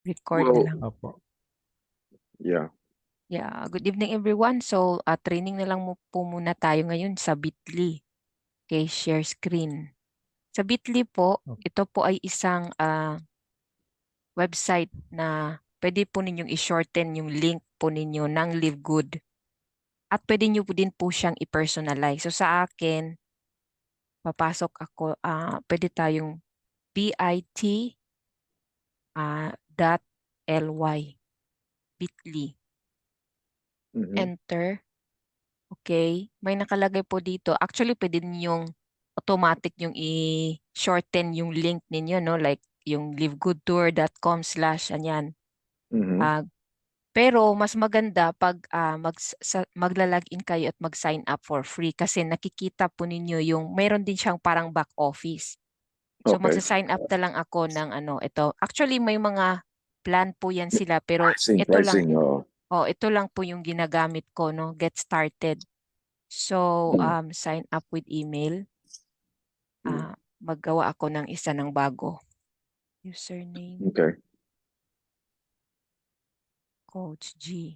Record na Well, lang. Opo. yeah. Yeah, good evening everyone. So, training na lang po muna tayo ngayon sa Bitly. Okay, share screen. Sa Bitly po, ito po ay isang website na pwede po ninyong i-shorten yung link po ninyo ng Live Good. At pwede nyo po din po siyang i-personalize. So sa akin, papasok ako, pwede tayong bit.ly, Bitly. Mhm. Enter. Okay. May nakalagay po dito. Actually, pwede ninyong automatic yung i-shorten yung link ninyo, no? Like yung livegoodtour.com/anyan. Mhm. Pero mas maganda pag magla-login kayo at mag-sign up for free kasi nakikita po ninyo yung mayroon din siyang parang back office. So Okay. magsa-sign up na lang ako ng ito. Actually may mga plan po yan sila pero Pricing, oo. ito lang po yung ginagamit ko, no? Get started. So sign up with email. Maggawa ako ng isa ng bago. Username, Okay. Coach G.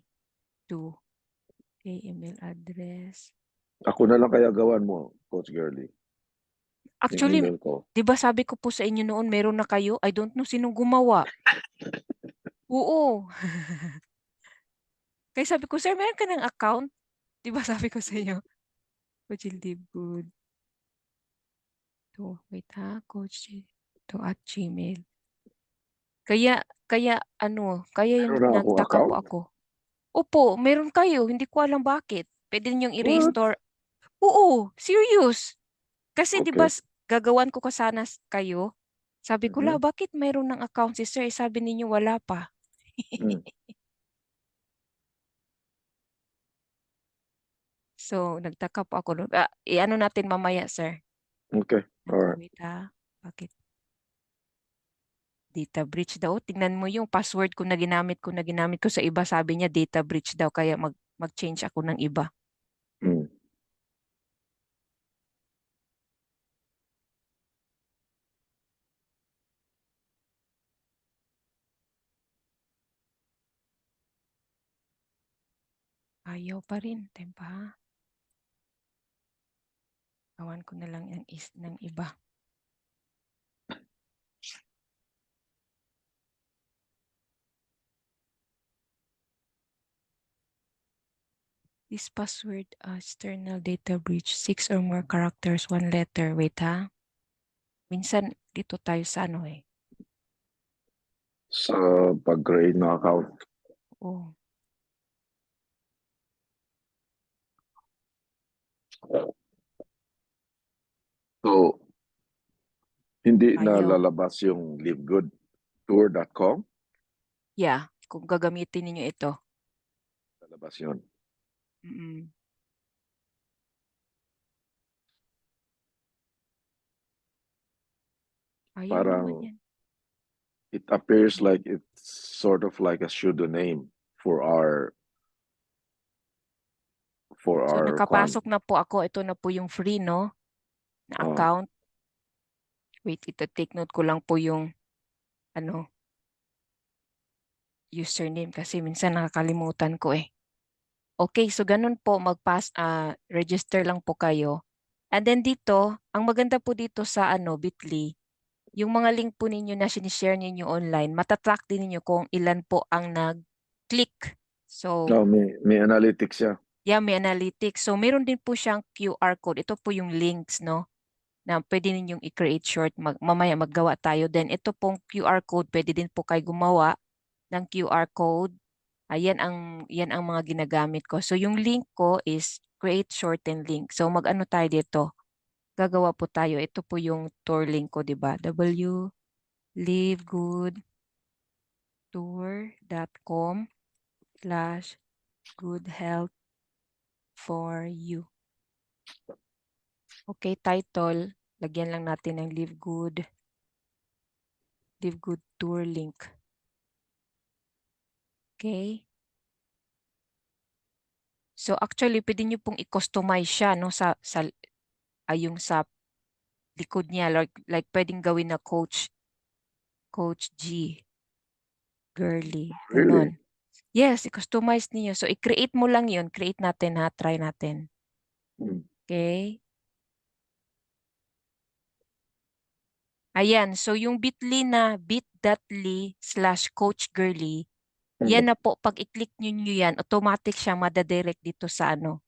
2. Okay, email address. Ako na lang kaya gawan mo, Coach Girly. Yung Actually, email ko. di ba sabi ko po sa inyo noon, meron na kayo? I don't know sinong gumawa. Oo. Kaya sabi ko, sir, meron ka ng account? Di ba sabi ko sa inyo? Coach Live Good. To, wait ha, Coach to at Gmail. Kaya yung Meron na akong nagtaka po account? ako. Opo, meron kayo. Hindi ko alam bakit. Pwede ninyong What? i-restore. Oo, serious. Kasi di ba Okay. gagawan ko sana kayo? Sabi ko, Mhm. bakit mayroon ng account si sir? Sabi ninyo wala pa. Mm. So, nagtaka po ako. I-ano natin mamaya, sir. Okay. All right. Wait ha. Bakit? Data breach daw. Tingnan mo yung password ko na ginamit ko sa iba. Sabi niya data breach daw. Kaya mag-change ako ng iba. Mm. Ayaw pa rin. Tempa ha. Gawan ko na lang ng iba. This password, external data breach, 6 or more characters, 1 letter. Wait ha. Minsan, dito tayo sa Sa pag-create ng account. Oh. So, hindi na Ayaw. lalabas yung livegoodtour.com? Yeah, kung gagamitin niyo ito. Lalabas yun. Mm-mm. Ayaw naman Parang yan. it appears like it's sort of like a pseudonym for our So nakapasok kwan. na po ako. Ito na po yung free, no? Na account. Wait, take note ko lang po yung username kasi minsan nakakalimutan ko eh. Okay, so ganun po register lang po kayo. And then dito, ang maganda po dito sa Bitly, yung mga link po ninyo na sinishare ninyo online, matatrack din ninyo kung ilan po ang nag-click. So, May analytics siya. yeah, may analytics. So, meron din po siyang QR code. Ito po yung links, no? Na pwede ninyong i-create short. Mamaya maggawa tayo. Then, ito pong QR code, pwede din po kayo gumawa ng QR code. Yan ang mga ginagamit ko. So, yung link ko is create shorten link. So, mag-ano tayo dito? Gagawa po tayo. Ito po yung tour link ko, di ba? livegoodtour.com/goodhealth for you. Okay, title. Lagyan lang natin ng Live Good Tour link. Okay. So actually, pwede nyo pong i-customize siya no yung sa likod niya like pwedeng gawin na Coach G. Girly. Really? Ganon. Yes, i-customize niyo. So, i-create mo lang yun. Create natin ha. Try natin. Hmm. Okay. Ayan. So, yung bit.ly na bit.ly/coachgirly, yan na po. Pag i-click nyo yan, automatic siya madadirect dito sa ano.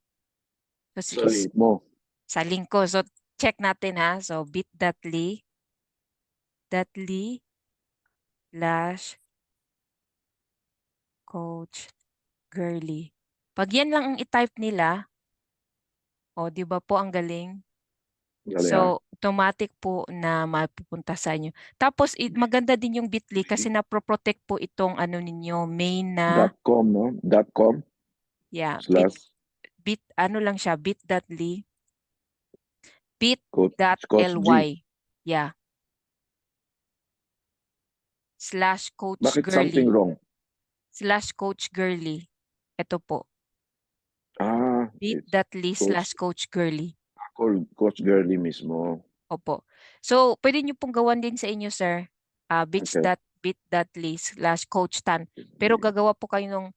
So, Sa link mo. sa link ko. So, check natin ha. So, bit.ly/coachgirly. Pag yan lang ang i-type nila, o, di ba po ang galing? Galing ha? So, automatic po na mapupunta sa inyo. Tapos, maganda din yung Bitly kasi naproprotect po itong ano ninyo, main na, .com, no? .com yeah, slash ano lang siya, bit.ly, Coach G. bit.ly, yeah, slash Coach Bakit something Girly, wrong? slash Coach Girly. Ito po, It's bit.ly Coach, slash Coach Girly. Coach Girly mismo. Opo. So, pwede nyo pong gawan din sa inyo, sir. Okay. bit.ly/coachtan. Pero gagawa po kayo ng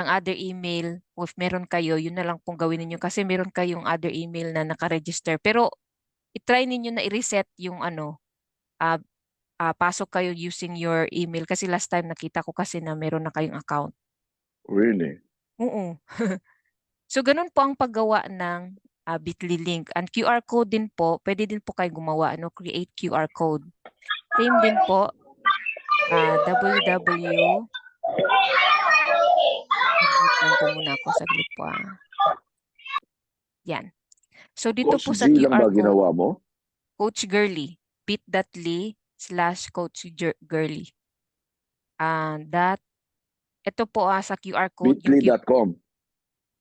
other email. If meron kayo, yun na lang pong gawin ninyo. Kasi meron kayong other email na nakaregister. Pero, itry ninyo na i-reset yung ano, ah, pasok kayo using your email. Kasi last time nakita ko kasi na meron na kayong account. Really? Oo. So, ganun po ang paggawa ng Bitly link. Ang QR code din po, pwede din po kayo gumawa, ano, create QR code. Same din po, www. Mute lang po muna ako, saglit po Yan. So, dito Coach po sa G lang QR ba code, ginawa mo? Coach Girly, bit.ly/Coach Girly. Ito po sa QR code, Bitly.com.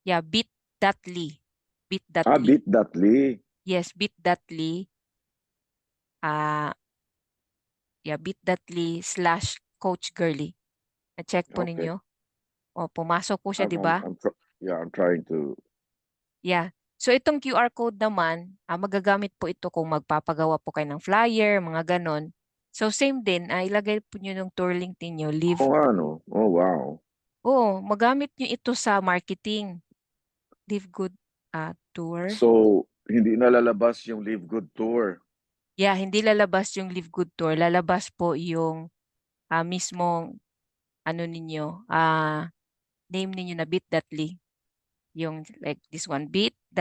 yeah, bit.ly. Bit.ly. Bit.ly. Yes, bit.ly. Yeah, bit.ly/Coach Girly. Na-check po Okay. ninyo. O, pumasok po siya, di ba? I'm trying to. Yeah. So, itong QR code naman, magagamit po ito kung magpapagawa po kayo ng flyer, mga ganon. So, same din, ilagay po nyo yung tour link ninyo, Oh, ano? Oh, wow. Oo, magamit nyo ito sa marketing. Live Good Tour. So, hindi na lalabas yung Live Good Tour. Yeah, hindi lalabas yung Live Good Tour. Lalabas po yung mismong ano ninyo, name ninyo na bit.ly. Yung like this one, bit.ly/Coach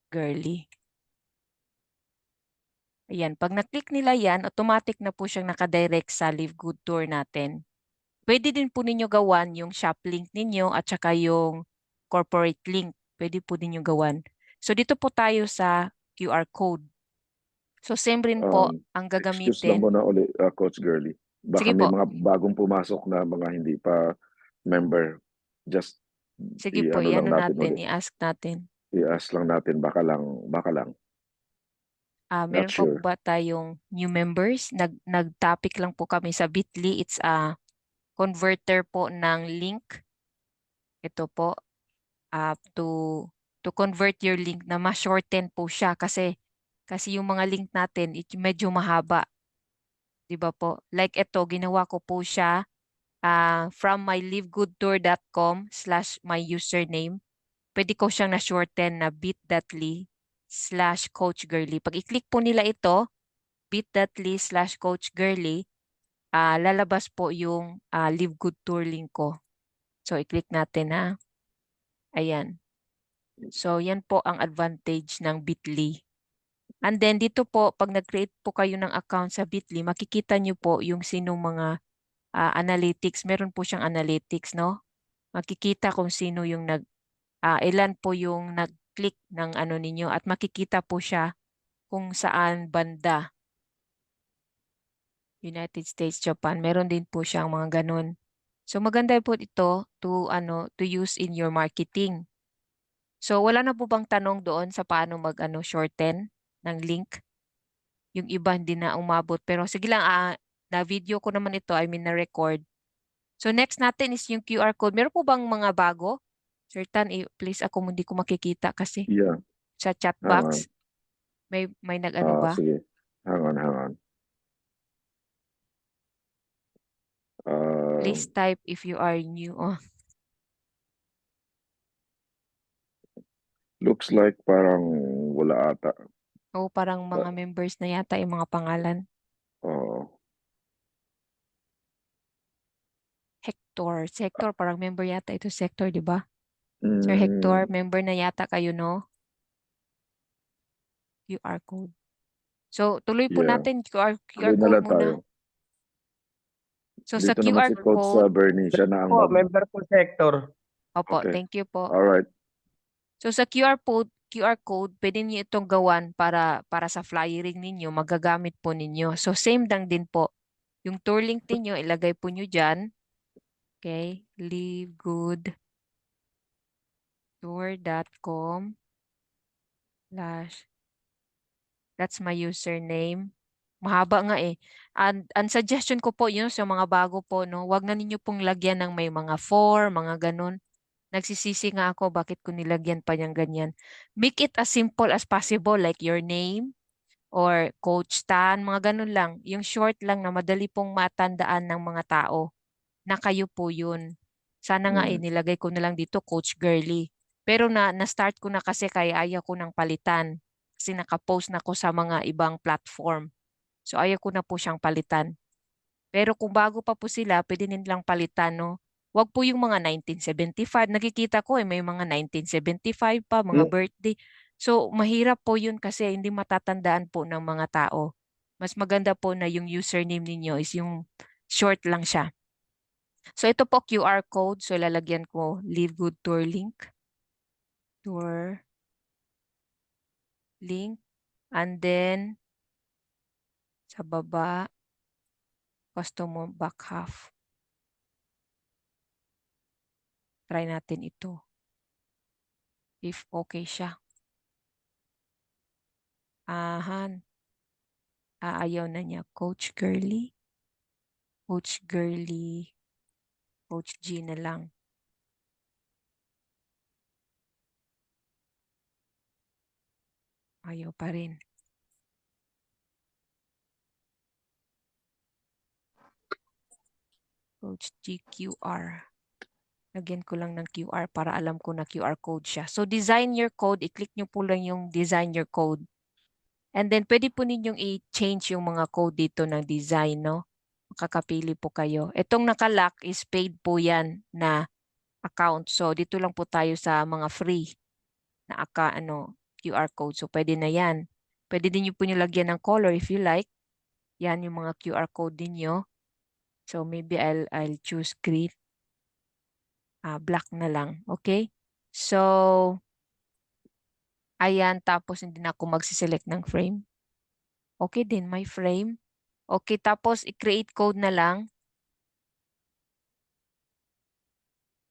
Girly. Ayan, pag na-click nila yan, automatic na po siyang nakadirect sa Live Good Tour natin. Pwede din po ninyo gawan yung shop link ninyo at saka yung corporate link. Pwede po ninyo gawan. So dito po tayo sa QR code. So same rin po ang Excuse lang gagamitin. mo na ulit, Coach Girly. Baka Sige may po. mga bagong pumasok na mga hindi pa member. Just Sige po, i-ano lang i-ano natin natin, ulit. i-ask natin. I-ask lang natin, baka lang. Not Meron pa po sure. ba tayong new members? Nag-topic lang po kami sa Bitly. It's a converter po ng link. Ito po, to convert your link na ma-shorten po siya kasi yung mga link natin medyo mahaba. 'Di ba po? Like ito, ginawa ko po siya from mylivegoodtour.com/my username. Pwede ko siyang na-shorten na bit.ly/coachgirly. Pag i-click po nila ito, bit.ly/coachgirly, lalabas po yung Live Good Tour link ko. So, i-click natin Ayan. So, yan po ang advantage ng Bitly. And then, dito po, pag nag-create po kayo ng account sa Bitly, makikita nyo po yung sinong mga analytics. Meron po siyang analytics, no? Makikita kung sino yung ilan po yung nag-click ng ano ninyo at makikita po siya kung saan banda. United States, Japan. Meron din po siyang mga ganun. So, maganda po ito to use in your marketing. So, wala na po bang tanong doon sa paano shorten ng link? Yung iba hindi na umabot. Pero sige lang, na-video ko naman ito, na-record. So, next natin is yung QR code. Meron po bang mga bago? Sir Tan, please ako hindi ko makikita kasi Yeah, sa chat hang on. box. May nag-ano ba? Sige. Hang on. Please type if you are new. Oh, looks like parang wala ata. parang mga But, members na yata yung mga pangalan. oh, Hector. Si Hector, parang member yata ito si Hector, di ba? Sir Hector, mm, member na yata kayo, no? QR code. So, tuloy po yeah. natin QR Tuloy na code lang tayo. muna. So, sa Dito naman QR si Coach code, Bernie, siya na ang Po, member po sector. opo, Okay. thank you po. All right. So, sa QR code, pwede niyo itong gawan para sa flyering ninyo, magagamit po ninyo. So, same lang din po. Yung tour link ninyo, ilagay po nyo dyan. Okay, livegoodtour.com/ that's my username. Mahaba nga eh. Ang suggestion ko po yun sa mga bago po, no, wag na ninyo pong lagyan ng may mga for, mga ganun. Nagsisisi nga ako bakit ko nilagyan pa niyang ganyan. Make it as simple as possible like your name or Coach Tan, mga ganun lang. Yung short lang na madali pong matandaan ng mga tao na kayo po yun. Sana nga Mm. nilagay ko na lang dito Coach Girly. Pero na-start ko na kasi kaya ayaw ko ng palitan. Kasi nakapost na ko sa mga ibang platform. So ayaw ko na po siyang palitan. Pero kung bago pa po sila, pwede nilang palitan, no? Wag po yung mga 1975. Nakikita ko may mga 1975 pa, mga birthday. So mahirap po yun kasi hindi matatandaan po ng mga tao. Mas maganda po na yung username ninyo is yung short lang siya. So ito po QR code. So lalagyan ko Live Good Tour link. Tour link. And then sa baba, customer back half. Try natin ito. If okay siya. Ahan. Ayaw na niya. Coach Girly. Coach Girly. Coach G na lang. Ayaw pa rin. Coach G QR. Lagyan ko lang ng QR para alam ko na QR code siya. So design your code. I-click nyo po lang yung design your code. And then pwede po ninyong i-change yung mga code dito ng design, no? Makakapili po kayo. Itong nakalock is paid po yan na account. So dito lang po tayo sa mga free na QR code. So pwede na yan. Pwede din nyo po nilagyan ng color if you like. Yan yung mga QR code ninyo. So maybe I'll choose green. Black na lang. Okay? So, ayan. Tapos hindi na ako magsiselect ng frame. Okay din, may frame. Okay, tapos i-create code na lang.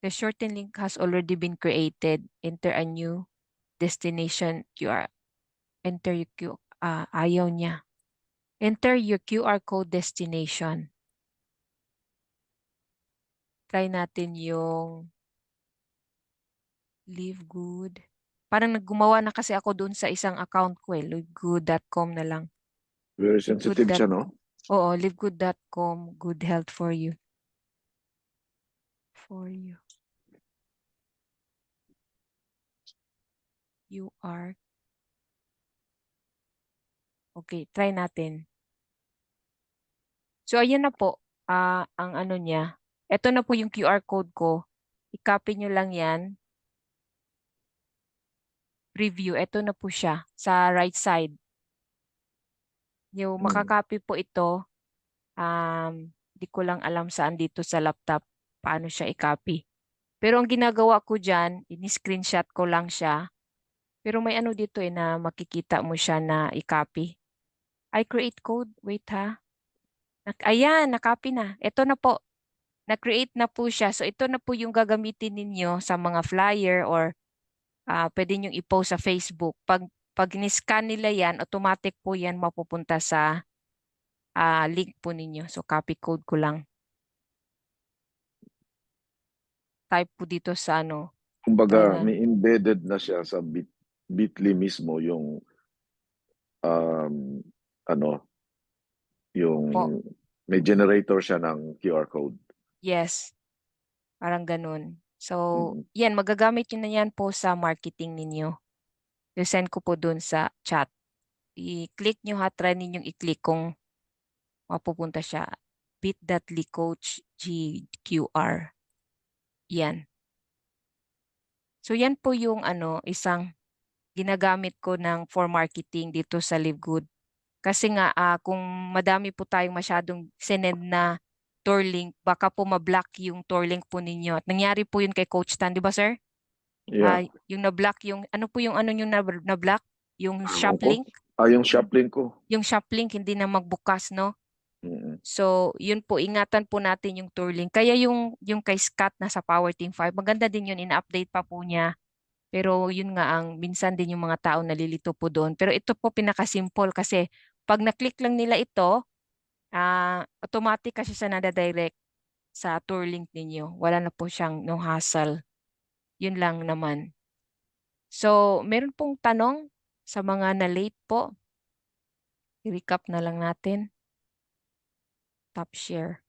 The shorten link has already been created. Enter a new destination QR. Enter your ayaw niya. Enter your QR code destination. Try natin yung Live Good. Parang naggumawa na kasi ako doon sa isang account ko livegood.com na lang. Very sensitive siya, no? Oo, livegood.com. Good health for you. For you. You are. Okay, try natin. So, ayan na po. Ang ano niya. Ito na po yung QR code ko. I-copy nyo lang yan. Preview. Ito na po siya sa right side. Yung makakopy po ito. Di ko lang alam saan dito sa laptop paano siya i-copy. Pero ang ginagawa ko dyan, in-screenshot ko lang siya. Pero may ano dito na makikita mo siya na i-copy. I create code. Wait ha. Ayan, na-copy na. Ito na po. Na-create na po siya. So ito na po yung gagamitin ninyo sa mga flyer or pwede nyo i-post sa Facebook. Pag ni-scan nila yan, automatic po yan mapupunta sa link po ninyo. So copy code ko lang. Type po dito sa Kumbaga, Thailand. may embedded na siya sa Bitly mismo yung ano, Po. yung may generator siya ng QR code. Yes, parang ganun. So, Mm. yan, magagamit nyo na yan po sa marketing ninyo. I-send ko po dun sa chat. I-click nyo ha, try ninyong i-click kung mapupunta siya. bit.ly coach GQR. Yan. So, yan po yung isang ginagamit ko for marketing dito sa Live Good. Kasi nga, kung madami po tayong masyadong sinend na tour link, baka po ma-block yung tour link po ninyo. At nangyari po yun kay Coach Tan, di ba sir? Yeah. Yung na-block yung, ano po yung yung na-block? Yung shop Opo. link? Yung shop link ko. Yung shop link hindi na magbukas, no? Mm. So, yun po, ingatan po natin yung tour link. Kaya yung kay Scott na sa Power Team 5, maganda din yun, ina-update pa po niya. Pero yun nga, minsan din yung mga tao nalilito po doon. Pero ito po pinaka-simple kasi pag na-click lang nila ito, automatic kasi siya nadadirect sa tour link ninyo. Wala na po siyang no hassle. Yun lang naman. So, meron pong tanong sa mga na-late po. I-recap na lang natin. Top share.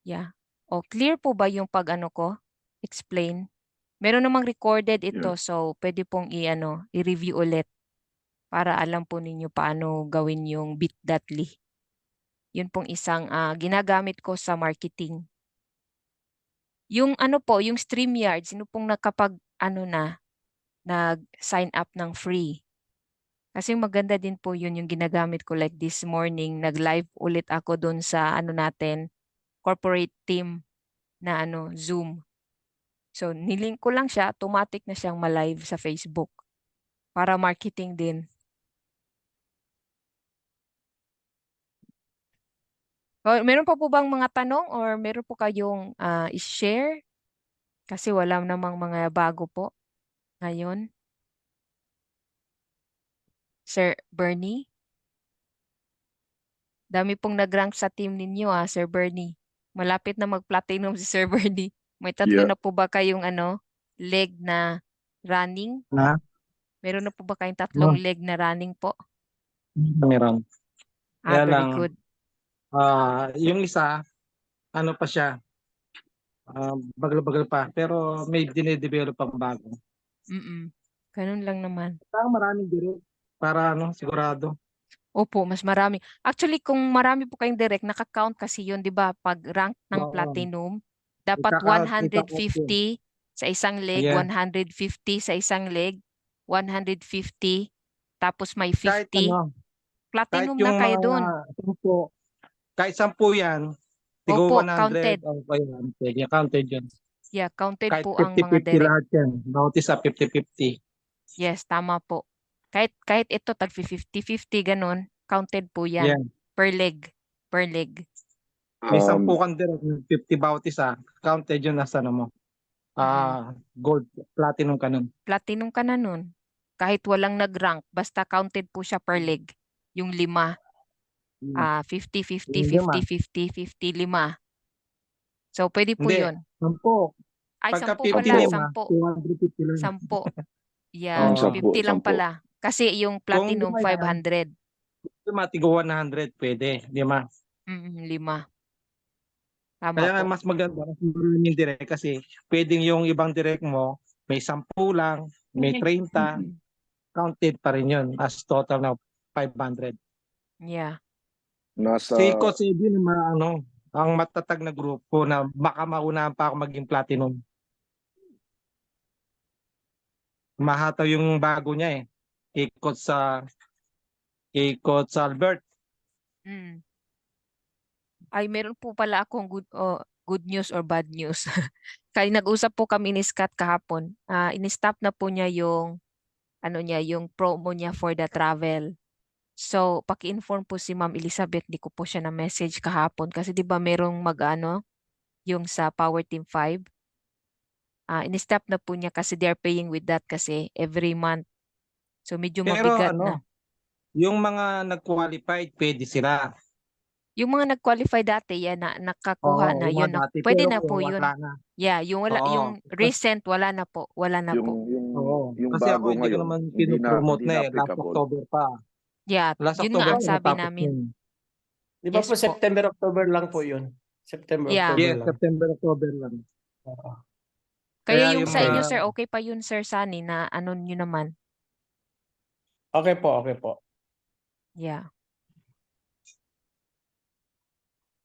Yeah. O, clear po ba yung pag-ano ko? Explain. Meron namang recorded ito, Yeah. so pwede pong i-review ulit para alam po ninyo paano gawin yung bit.ly. Yun pong isang ginagamit ko sa marketing. Yung yung StreamYard, sino pong nag-sign up ng free? Kasi maganda din po yun yung ginagamit ko like this morning, nag-live ulit ako doon sa natin, corporate team na Zoom. So, nilink ko lang siya, automatic na siyang ma-live sa Facebook para marketing din. Meron pa po bang mga tanong or meron po kayong i-share? Kasi wala namang mga bago po ngayon. Sir Bernie? Dami pong nag-rank sa team ninyo Sir Bernie. Malapit na mag-platinum si Sir Bernie. May tatlo Yeah. na po ba kayong leg na running? Na, Meron na po ba kayong tatlong leg na running po? meron. Kaya Very lang, good. yung isa, ano pa siya, bagal-bagal pa, pero may dinedevelop pang bago. Ganun lang naman. Parang maraming direct para sigurado. Opo, mas marami. Actually, kung marami po kayong direct, naka-count kasi yun, di ba? Pag rank ng Oo. platinum, dapat Ikaka-count yun. 150 sa isang leg, Yeah. 150 sa isang leg, 150, tapos may Kahit 50. kahit Platinum na yung kayo mga dun. 10, kahit 10 yan, tigo Opo, 100, counted. yeah, counted yun. Yeah, counted Kahit po ang mga 50-50 direct. lahat yan. Bawat isa 50-50. Yes, tama po. Kahit ito, tag 50-50, ganun, counted po yan. Yeah. Per leg. Per leg. May 10 kang direct, 50 bawat isa, counted yun nasa mo. Gold, platinum ka nun. Platinum ka na nun. Kahit walang nag-rank, basta counted po siya per leg. Yung 5. 50, 50, Yung 50, lima. 50, 50, 5. So, pwede po Hindi, yun. 10. Ay, Pagka 10 50 pala, lima, 10. 250 lang. 10. Yeah, Oo. 50 lang 10. pala. Kasi yung Kung platinum, lima yan, 500. tigo 100, pwede. 5. 5. Tama Kaya nga po. mas maganda, mas maraming direct kasi pwedeng yung ibang direct mo, may 10 lang, may 30, counted pa rin yun as total na 500. Yeah. Nasa Si Coach Edwin, ang matatag na grupo na baka maunahan pa ako maging platinum. Mahataw yung bago niya Ikot sa Albert. Ay, meron po pala akong good news or bad news. Kaya nag-usap po kami ni Scott kahapon. In-stop na po niya yung yung promo niya for the travel. So, paki-inform po si Ma'am Elizabeth, di ko po siya na message kahapon kasi 'di ba merong yung sa Power Team 5. In-stop na po niya kasi they are paying with that kasi every month. So, medyo Pero mabigat na. yung mga nag-qualified, pwede sila. Yung mga nag-qualify dati, yan na nakakuha Oo, na yung yun. mga dati. Pwede Pero na po ngayon, yun. wala na. Yeah, yung Oo. recent wala na po. Wala na po. yung Kasi ako bago hindi ko ngayon, naman hindi pinopromote na na Last applicable. October pa. Yeah, Last yun nga October ang pa sabi natapos namin. yun. Di ba Yes po po. September, October lang po yun? September, Yeah. October Yes, lang. September, October lang. Oo. Kaya Kaya yung yung sa inyo, mga- sir, okay pa yun, Sir Sunny, na ano nyo naman. Okay po, okay po. Yeah.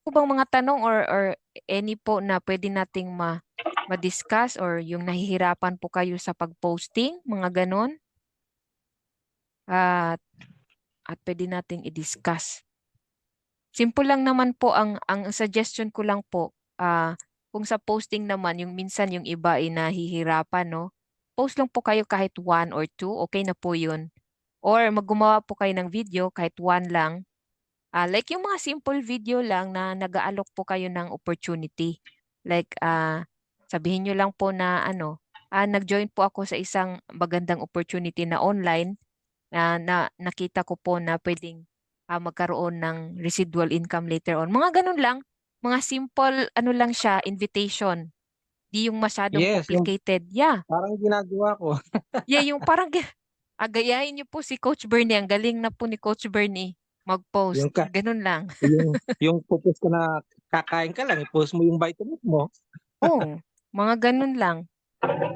Po bang mga tanong or any po na pwede nating ma-discuss or yung nahihirapan po kayo sa pag-posting, mga ganon? At pwede nating i-discuss. Simple lang naman po ang suggestion ko lang po, kung sa posting naman, yung minsan yung iba ay nahihirapan, no? Post lang po kayo kahit 1 or 2, okay na po yun. Or maggumawa po kayo ng video kahit 1 lang. Like yung mga simple video lang na nag-aalok po kayo ng opportunity. Like sabihin nyo lang po na nag-join po ako sa isang magandang opportunity na online na nakita ko po na pwedeng magkaroon ng residual income later on. Mga ganun lang. Mga simple lang siya, invitation. Di yung masyadong Yes, yung complicated. Yeah. parang ginagawa ko. Yeah, yung parang agayahin niyo po si Coach Bernie. Ang galing na po ni Coach Bernie mag-post. Yung ka- Ganun lang. yung pupus ka na kakain ka lang, i-post mo yung vitamins mo. Oo, mga ganun lang.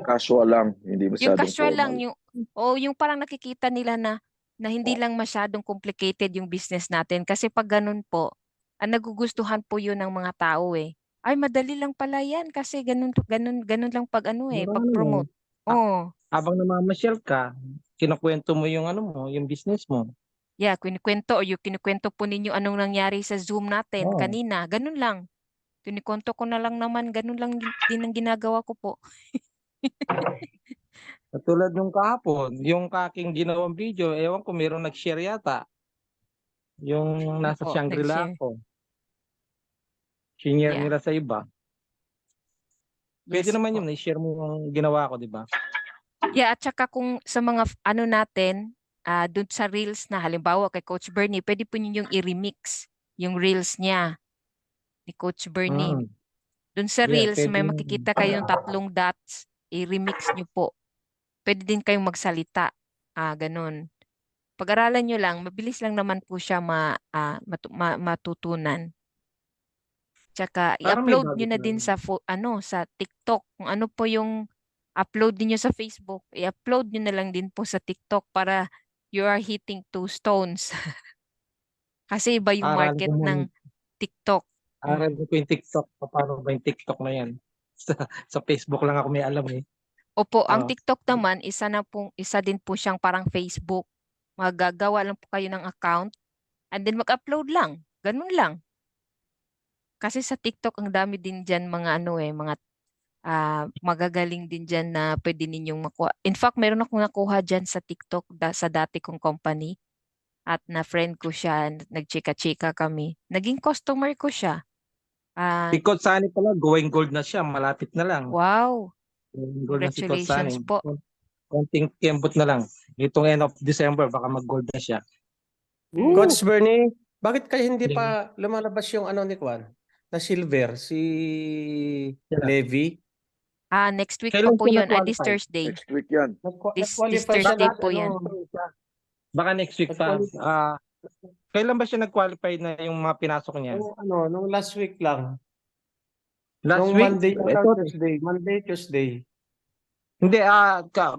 Casual lang, hindi Yung masyadong casual lang, formal. yung parang nakikita nila na hindi lang masyadong complicated yung business natin. Kasi pag ganun po, nagugustuhan po yun ng mga tao eh. Ay, madali lang pala yan kasi ganun lang pag pag-promote. Oo. Habang namamasyal ka, kinukwento mo yung yung business mo. Yeah, kinikwento o yung kinikwento po ninyo anong nangyari sa Zoom natin Oo. kanina. Ganun lang. Kinikwento ko na lang naman, ganun lang din ang ginagawa ko po. Katulad nung kahapon, yung kaking ginawang video, ewan ko mayroong nag-share yata. Yung nasa Opo, Shangri-La nag-share. ako. Shinare Yeah. nila sa iba. Pwede Yes naman po. yun, i-share mo yung ginawa ko, di ba? Yeah, at saka kung sa mga natin, dun sa reels na halimbawa kay Coach Bernie, pwede po ninyong i-remix yung reels niya ni Coach Bernie. Mm. Dun sa Yeah, reels, may makikita kayong 3 dots, i-remix nyo po. Pwede din kayong magsalita. Ganun. Pag-aralan nyo lang, mabilis lang naman po siya matutunan. Tsaka Parang may i-upload bago nyo na pa din rin. sa TikTok. Kung ano po yung upload niyo sa Facebook, i-upload nyo na lang din po sa TikTok para you are hitting 2 stones. Kasi iba yung Aralin market ko muna. ng TikTok. Aralin ko yung TikTok. Paano ba yung TikTok na yan? Sa Facebook lang ako may alam eh. Opo, ang Oo. TikTok naman, isa din po siyang parang Facebook. Magagawa lang po kayo ng account and then mag-upload lang. Ganun lang. Kasi sa TikTok, ang dami din dyan mga mga magagaling din dyan na pwede ninyong makuha. In fact, meron akong nakuha dyan sa TikTok sa dati kong company at na-friend ko siya, nagchika-chika kami. Naging customer ko siya. Si Coach Sunny pala, going gold na siya. Malapit na lang. Wow, Going gold na si Coach congratulations Sunny. po. Konting kembot na lang. Itong end of December, baka mag-gold na siya. Coach Bernie, bakit kaya hindi Yeah. pa lumalabas yung ni Kwan? Na silver, si Yeah. Levi? Next week pa Kailan po siya yun. This na-qualify? Thursday. Next week yan. This Nag-qualify siya Thursday last, po yan. Baka next week pa. Nag-qualify. Kailan ba siya nag-qualify na yung mga pinasok niya? Nung last week lang. Last Nung week? Monday Ito, or Tuesday. Monday, Tuesday. hindi,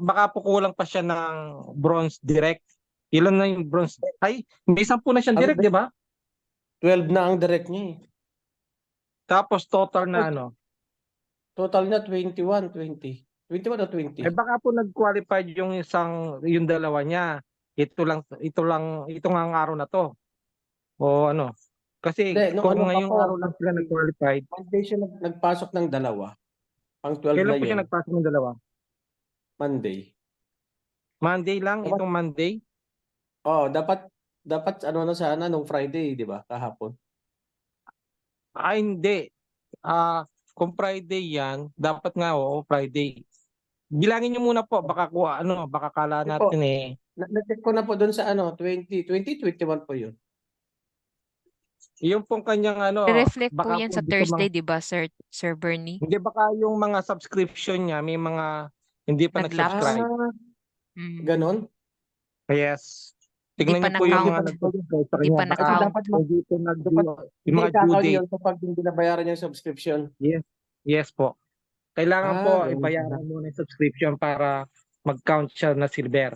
baka po kulang pa siya ng bronze direct. Ilan na yung bronze? Ay, may 10 na siyang direct, di ba? 12 na ang direct niya eh. Tapos total na Total na 21, 20. 21 o 20? Ay baka po nag-qualify yung dalawa niya. Ito nga ang araw na to. O Kasi Hindi, nung kung pa ngayong po, araw lang sila nag-qualify, Monday siya nagpasok ng dalawa. Pang 12 kailan na po siya yun. nagpasok ng dalawa? Monday. Monday lang, Dapat- itong Monday? Dapat na sana nung Friday, di ba? Kahapon. Hindi. Kung Friday yan, dapat nga Friday. Bilangin niyo muna po, baka baka kala Hindi po. natin Na-check ko na po doon sa 2021 po yun. yung pong kanyang Reflect po baka yan po sa dito Thursday, di ba, Sir Bernie? Hindi, baka yung mga subscription niya, may mga hindi pa Nag-lapse. nag-subscribe. Mm. Ganon? Yes. Tignan pa niyo po yung na-count. mga nag-subscribe sa Hindi kanya. pa Baka na-count. dapat hindi po dapat yung hindi mga due ika-count date. yun kapag hindi nabayaran yung subscription. Yes po. Kailangan po Ganun pala. ibayaran muna yung subscription para mag-count siya na silver.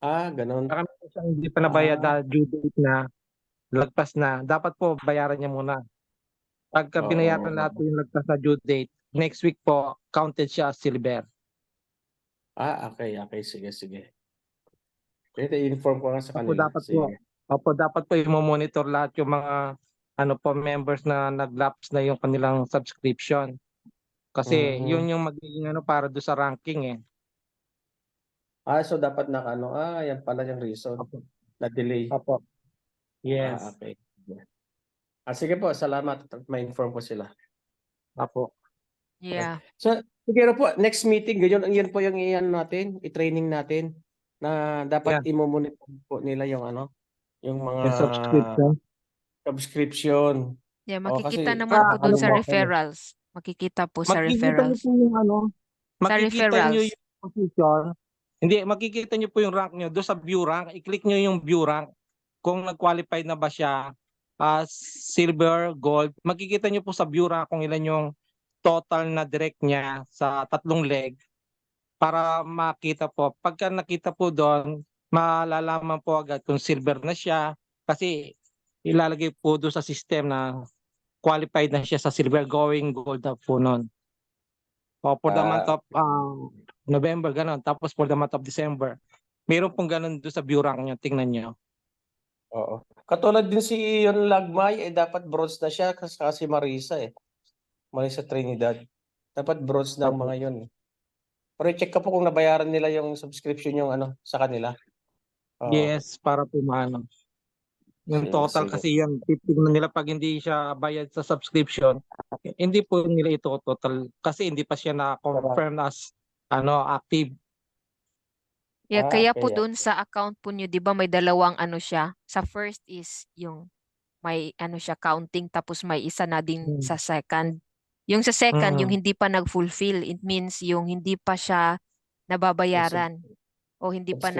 Ganun. Baka meron siyang hindi pa nabayad Ah. na due date na lagpas na. Dapat po bayaran niya muna. Pagka Oo. binayaran natin yung lagpas na due date, next week po, counted siya as silver. Okay. Sige. Pwede i-inform ko nga sa Opo, kanila. dapat po. Sige. Opo, dapat po i-monitor lahat yung mga members na nag-lapse na yung kanilang subscription. Kasi Mhm. yun yung magiging para do sa ranking eh. So dapat yan pala yung reason. Opo. Na-delay. Opo. Yes. Okay. Sige po, salamat. Ma-inform ko sila. Opo. Yeah. So, siguro po, next meeting, yan po yung natin, i-training natin na dapat i-monitor po nila yung yung mga Yung subscription. subscription. Yeah, Oo, makikita kasi- naman po doon sa po, referrals. Makikita po sa Makikita niyo referrals. po yung Sa makikita niyo referrals. yung position. Hindi, makikita niyo po yung rank niyo doon sa view rank. I-click niyo yung view rank. Kung nag-qualify na ba siya as silver, gold, makikita niyo po sa view rank kung ilan yung total na direct niya sa 3 leg para makita po. Pagka nakita po doon, malalaman po agad kung silver na siya kasi ilalagay po doon sa system na qualified na siya sa silver, going gold na po noon. For the month of November, ganun. Tapos for the month of December, meron pong ganun doon sa view rank niya. Tingnan niyo. Oo. Katulad din si yung Lagmay, dapat bronze na siya kasi Marisa Marisa Trinidad. Dapat bronze na ang Opo. mga yun. Pero i-check ko po kung nabayaran nila yung subscription yung sa kanila. Oo. Yes, para po maano. Yung Sige, total sige. kasi yan, titignan nila pag hindi siya bayad sa subscription, hindi po nila ito total kasi hindi pa siya na-confirm as active. Yeah, kaya po Okay. doon sa account po niyo, 'di ba may dalawang siya. Sa first is yung may siya counting tapos may isa na din sa second. Yung sa second, yung hindi pa nag-fulfill, it means yung hindi pa siya nababayaran o hindi pa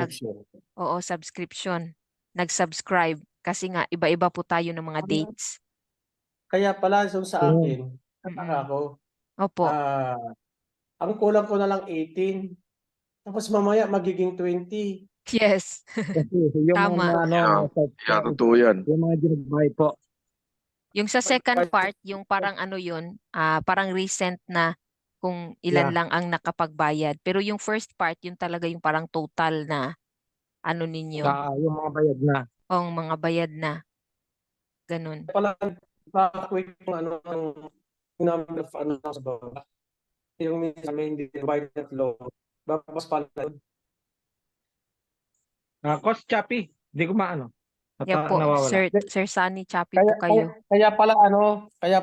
subscription, nag-subscribe kasi nga iba-iba po tayo ng mga dates. Kaya pala sa akin, nataka ako. Opo. Ang kulang ko na lang 18. Tapos mamaya magiging 20. Yes. Kasi yung Tama. Yeah, totoo yan. yung mga dinagbayad po. Yung sa second part, yung parang yun, parang recent na kung ilan lang ang nakapagbayad. Pero yung first part, yun talaga yung parang total na ninyo. Yung mga bayad na. O mga bayad na. Ganun. Pala quick yung number of sa baba. Yung minsan may hindi bayad at low. Babas pala. Cost choppy. Hindi ko maano. Yeah po, Nawawala. Sir Sunny, choppy po kayo. Kaya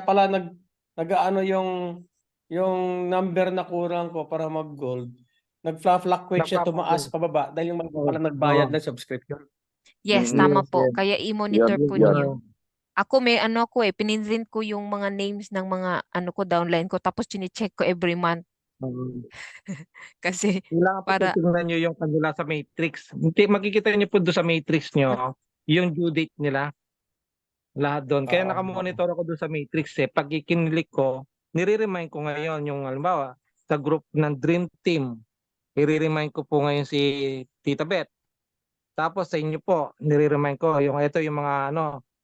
pala nag-aano yung number na kurang ko para mag-gold. Nag-fluctuate siya tumaas pababa dahil yung mga pala nagbayad ng subscription. Yes, tama po. Kaya i-monitor po Yeah. niyo. Ako may pinindrin ko yung mga names ng mga ko downline ko tapos chine-check ko every month. Kasi Kailangan po para tingnan nyo yung kanila sa matrix. Makikita nyo po doon sa matrix nyo yung due date nila. Lahat doon. Kaya nakamonitor ako doon sa matrix Pag ikinilik ko, nire-remind ko ngayon yung halimbawa sa group ng Dream Team. I-remind ko po ngayon si Tita Beth. Tapos sa inyo po, nire-remind ko ito yung mga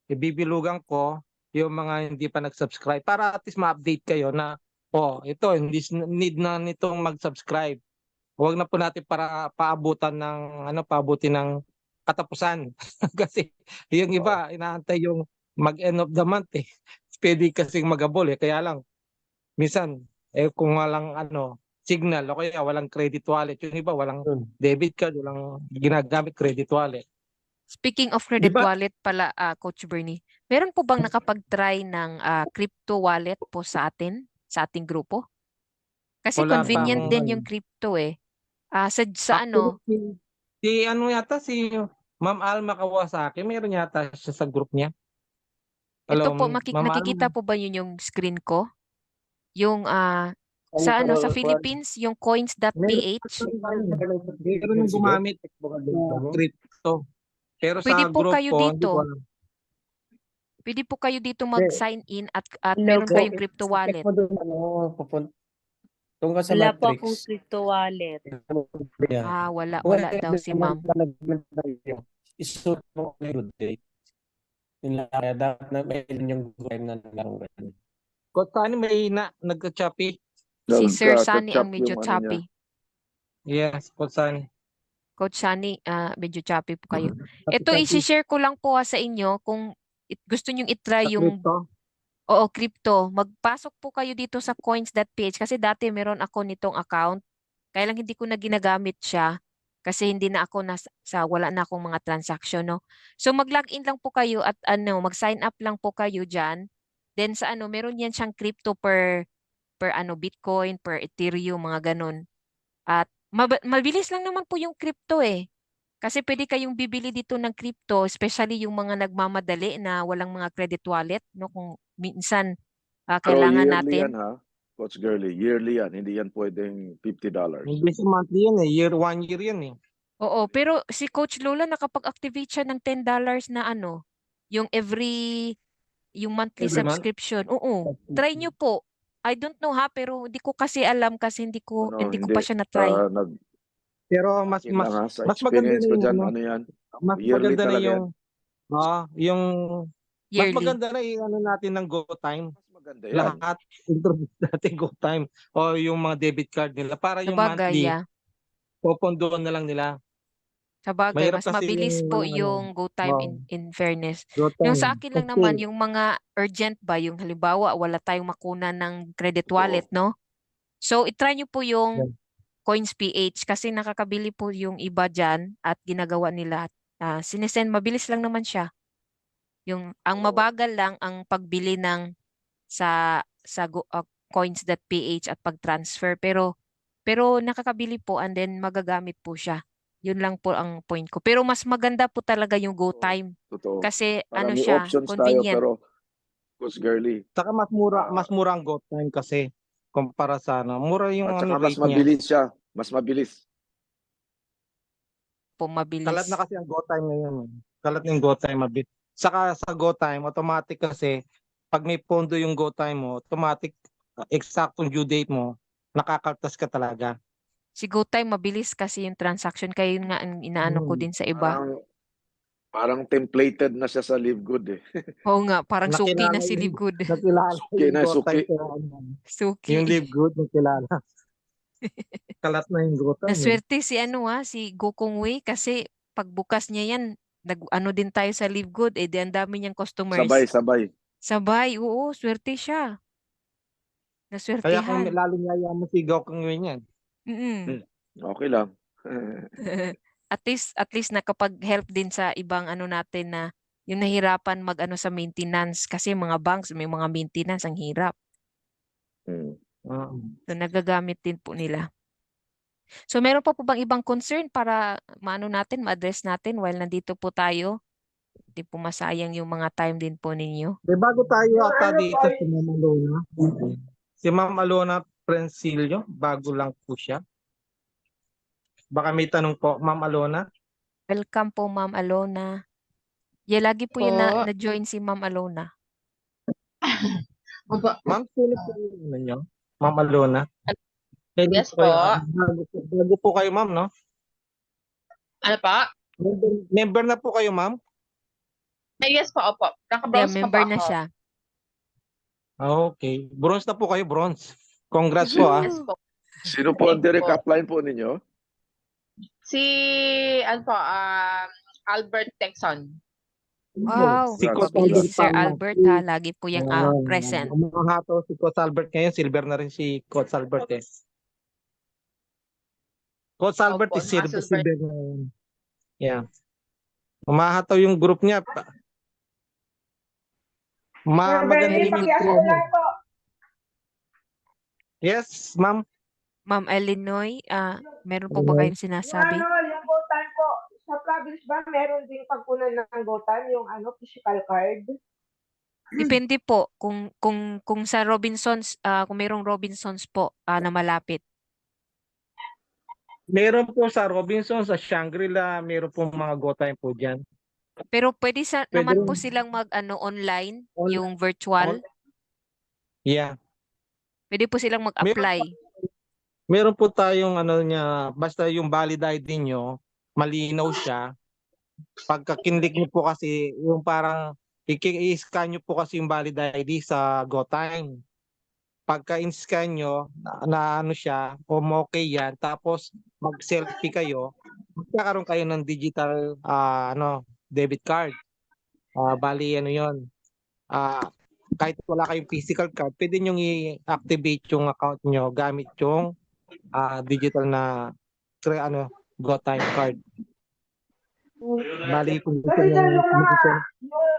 ibibilugan ko yung mga hindi pa nag-subscribe para at least ma-update kayo na ito hindi need na nitong mag-subscribe. Huwag na po natin para paabutan ng katapusan. Kasi yung iba inaantay yung mag-end of the month Pwede kasing mag-abol kaya lang minsan kung walang signal o kaya walang credit wallet, yung iba walang debit card, walang ginagamit credit wallet. Speaking of credit Diba? wallet pala, Coach Bernie, meron po bang nakapag-try ng crypto wallet po sa ating grupo? Kasi Wala convenient pang din yung crypto sa si Ma'am Alma Kawasaki, meron yata siya sa group niya. ito po, Ma'am nakikita Alma. po ba yun yung screen ko? Yung sa Philippines, yung coins.ph. Meron yung gumamit crypto. Pero sa Pwede po group kayo ko, hindi ko dito. alam. Pwede po kayo dito Hindi. mag-sign in at Hello meron po. kayong crypto Check wallet. mo doon, doon ka sa Wala po matrix. akong crypto wallet. Yeah. Ah, wala Kung daw si ma'am. Isuot mo ulit good day. Yun lang, kaya dapat na may yung time na naglaro ka. Kung saan may nagka-choppy. Si Sir Sunny Nagka-catch ang up medyo yung ano choppy. niya. Yes, kung saan. Coach Sunny, medyo choppy po kayo. Choppy, Ito, choppy. isi-share ko lang po sa inyo kung gusto nyo Sa itry yung crypto. crypto. Magpasok po kayo dito sa coins.ph kasi dati meron ako nitong account. Kaya lang hindi ko na ginagamit siya kasi hindi na ako wala na akong mga transaction, no? So mag-login lang po kayo at mag-sign up lang po kayo diyan. Then sa meron yan siyang crypto per Bitcoin, per Ethereum, mga ganun. At mabilis lang naman po yung crypto eh. Kasi pwede kayong bibili dito ng crypto, especially yung mga nagmamadali na walang mga credit wallet, no? Kung minsan Pero kailangan yearly natin. yan ha, Coach Girly. Yearly yan. Hindi yan pwedeng $50. Hindi siya monthly yan eh. 1 year yan eh. Oo, pero si Coach Lola nakapag-activate siya ng $10 na yung yung monthly Every month? subscription. Oo, try nyo po. I don't know ha, pero hindi ko kasi alam kasi hindi ko pa siya na-try. Pero mas Yun lang ha, sa mas maganda experience na ko yung dyan, ano, ano yan, mas yearly maganda na talaga yan. yung mas Yearly. maganda na yung natin ng GoTime. Mas maganda yan. Lahat introduce natin GoTime o yung mga debit card nila para yung Sabagay, monthly yeah. popondoon na lang nila. Sabagay, Mahirap mas kasi mabilis yung po ano, yung GoTime in fairness. Yung sa GoTime. akin lang naman, yung mga urgent ba, yung halimbawa, wala tayong makuna ng credit Totoo. wallet, no? So, itry nyo po yung Yeah. Coins.ph kasi nakakabili po yung iba dyan at ginagawa nila. Sinesend, mabilis lang naman siya. Ang mabagal lang ang pagbili ng sa coins.ph at pag-transfer. Pero nakakabili po and then magagamit po siya. Yun lang po ang point ko. Pero mas maganda po talaga yung GoTime. Totoo. Kasi Parang may siya, options tayo, convenient. pero Coach Girly. Saka mas mura ang GoTime kasi kumpara sa mura yung At saka mas rate niya. mabilis siya. Mas mabilis. Po mabilis. Kalat na kasi ang GoTime ngayon. Kalat na yung GoTime mabilis. Saka sa GoTime, automatic kasi pag may pondo yung GoTime mo, automatic eksaktong due date mo, nakakaltas ka talaga. Si GoTime mabilis kasi yung transaction. Kaya yun nga ang inaano ko din sa iba. Parang templated na siya sa Live Good eh. Oo nga, parang suki Nakilala na si yung- Live Good. Nakilala Suki yung na, GoTime. suki. Suki. Yung Live Good, nakilala. Kalat na yung GoTime. Naswerte si Gokong Wei kasi pagbukas niya yan, din tayo sa Live Good, di ang dami niyang customers. Sabay. Sabay, oo, swerte siya. Kaya kung Naswertehan. lalo niya mo si Gokong Wei yan. Mm-mm. Okay lang. At least nakapag-help din sa ibang natin na yung nahirapan sa maintenance kasi mga banks may mga maintenance ang hirap. Hmm. So nagagamit din po nila. So meron pa po bang ibang concern para ma-address natin while nandito po tayo? Hindi po masayang yung mga time din po ninyo. Bago tayo ata dito si Ma'am Alona. Si Ma'am Alona Prencilio, bago lang po siya. Baka may tanong po, Ma'am Alona. Welcome po, Ma'am Alona. Lagi po yun na-join si Ma'am Alona. Ma'am, sino po yung niyo? Ma'am Alona. Yes po. Bago po kayo, ma'am, no? Ano pa? Member na po kayo, ma'am? Yes po, opo. Naka-bronze pa po Member ako. na siya. Okay. Bronze na po kayo, bronze. Congrats po, ah. Yes po. Sino po ang direct upline po ninyo? Si, Albert Texon. Wow, Si Congrats, Coach mabilis congrats. Sir Palma. Albert ha. Lagi po yung present. Umahato si Coach Albert ngayon. Silver na rin si Coach Albert, eh. Coach Albert Opo, is silver naka-silver. ngayon. Yeah. Umahataw yung group niya. Maganda yung intro niya. Yes, ma'am. Ma'am Illinois, meron po ba kayong sinasabi? Yung GoTime po, sa province ba meron din pagkunan ng GoTime, yung physical card? Depende po kung sa Robinsons, kung mayroong Robinsons po na malapit. Meron po sa Robinson, sa Shangri-La, meron po mga GoTime po dyan. Pero pwede Pwede naman po rin silang online, online. yung virtual. Yeah. Pwede po silang Meron, mag-apply. meron po tayong basta yung valid ID nyo, malinaw siya. Pagka kinlik nyo po kasi, yung parang i-scan nyo po kasi yung valid ID sa GoTime. Pagka in-scan nyo, na siya, okay yan, tapos mag-selfie kayo, magkakaroon kayo ng digital debit card. Bali yun. Kahit wala kayong physical card, pwede nyo i-activate yung account nyo gamit yung digital na GoTime card. Bali kung gusto Kasi nyo sir, yung mga, mag-send. yung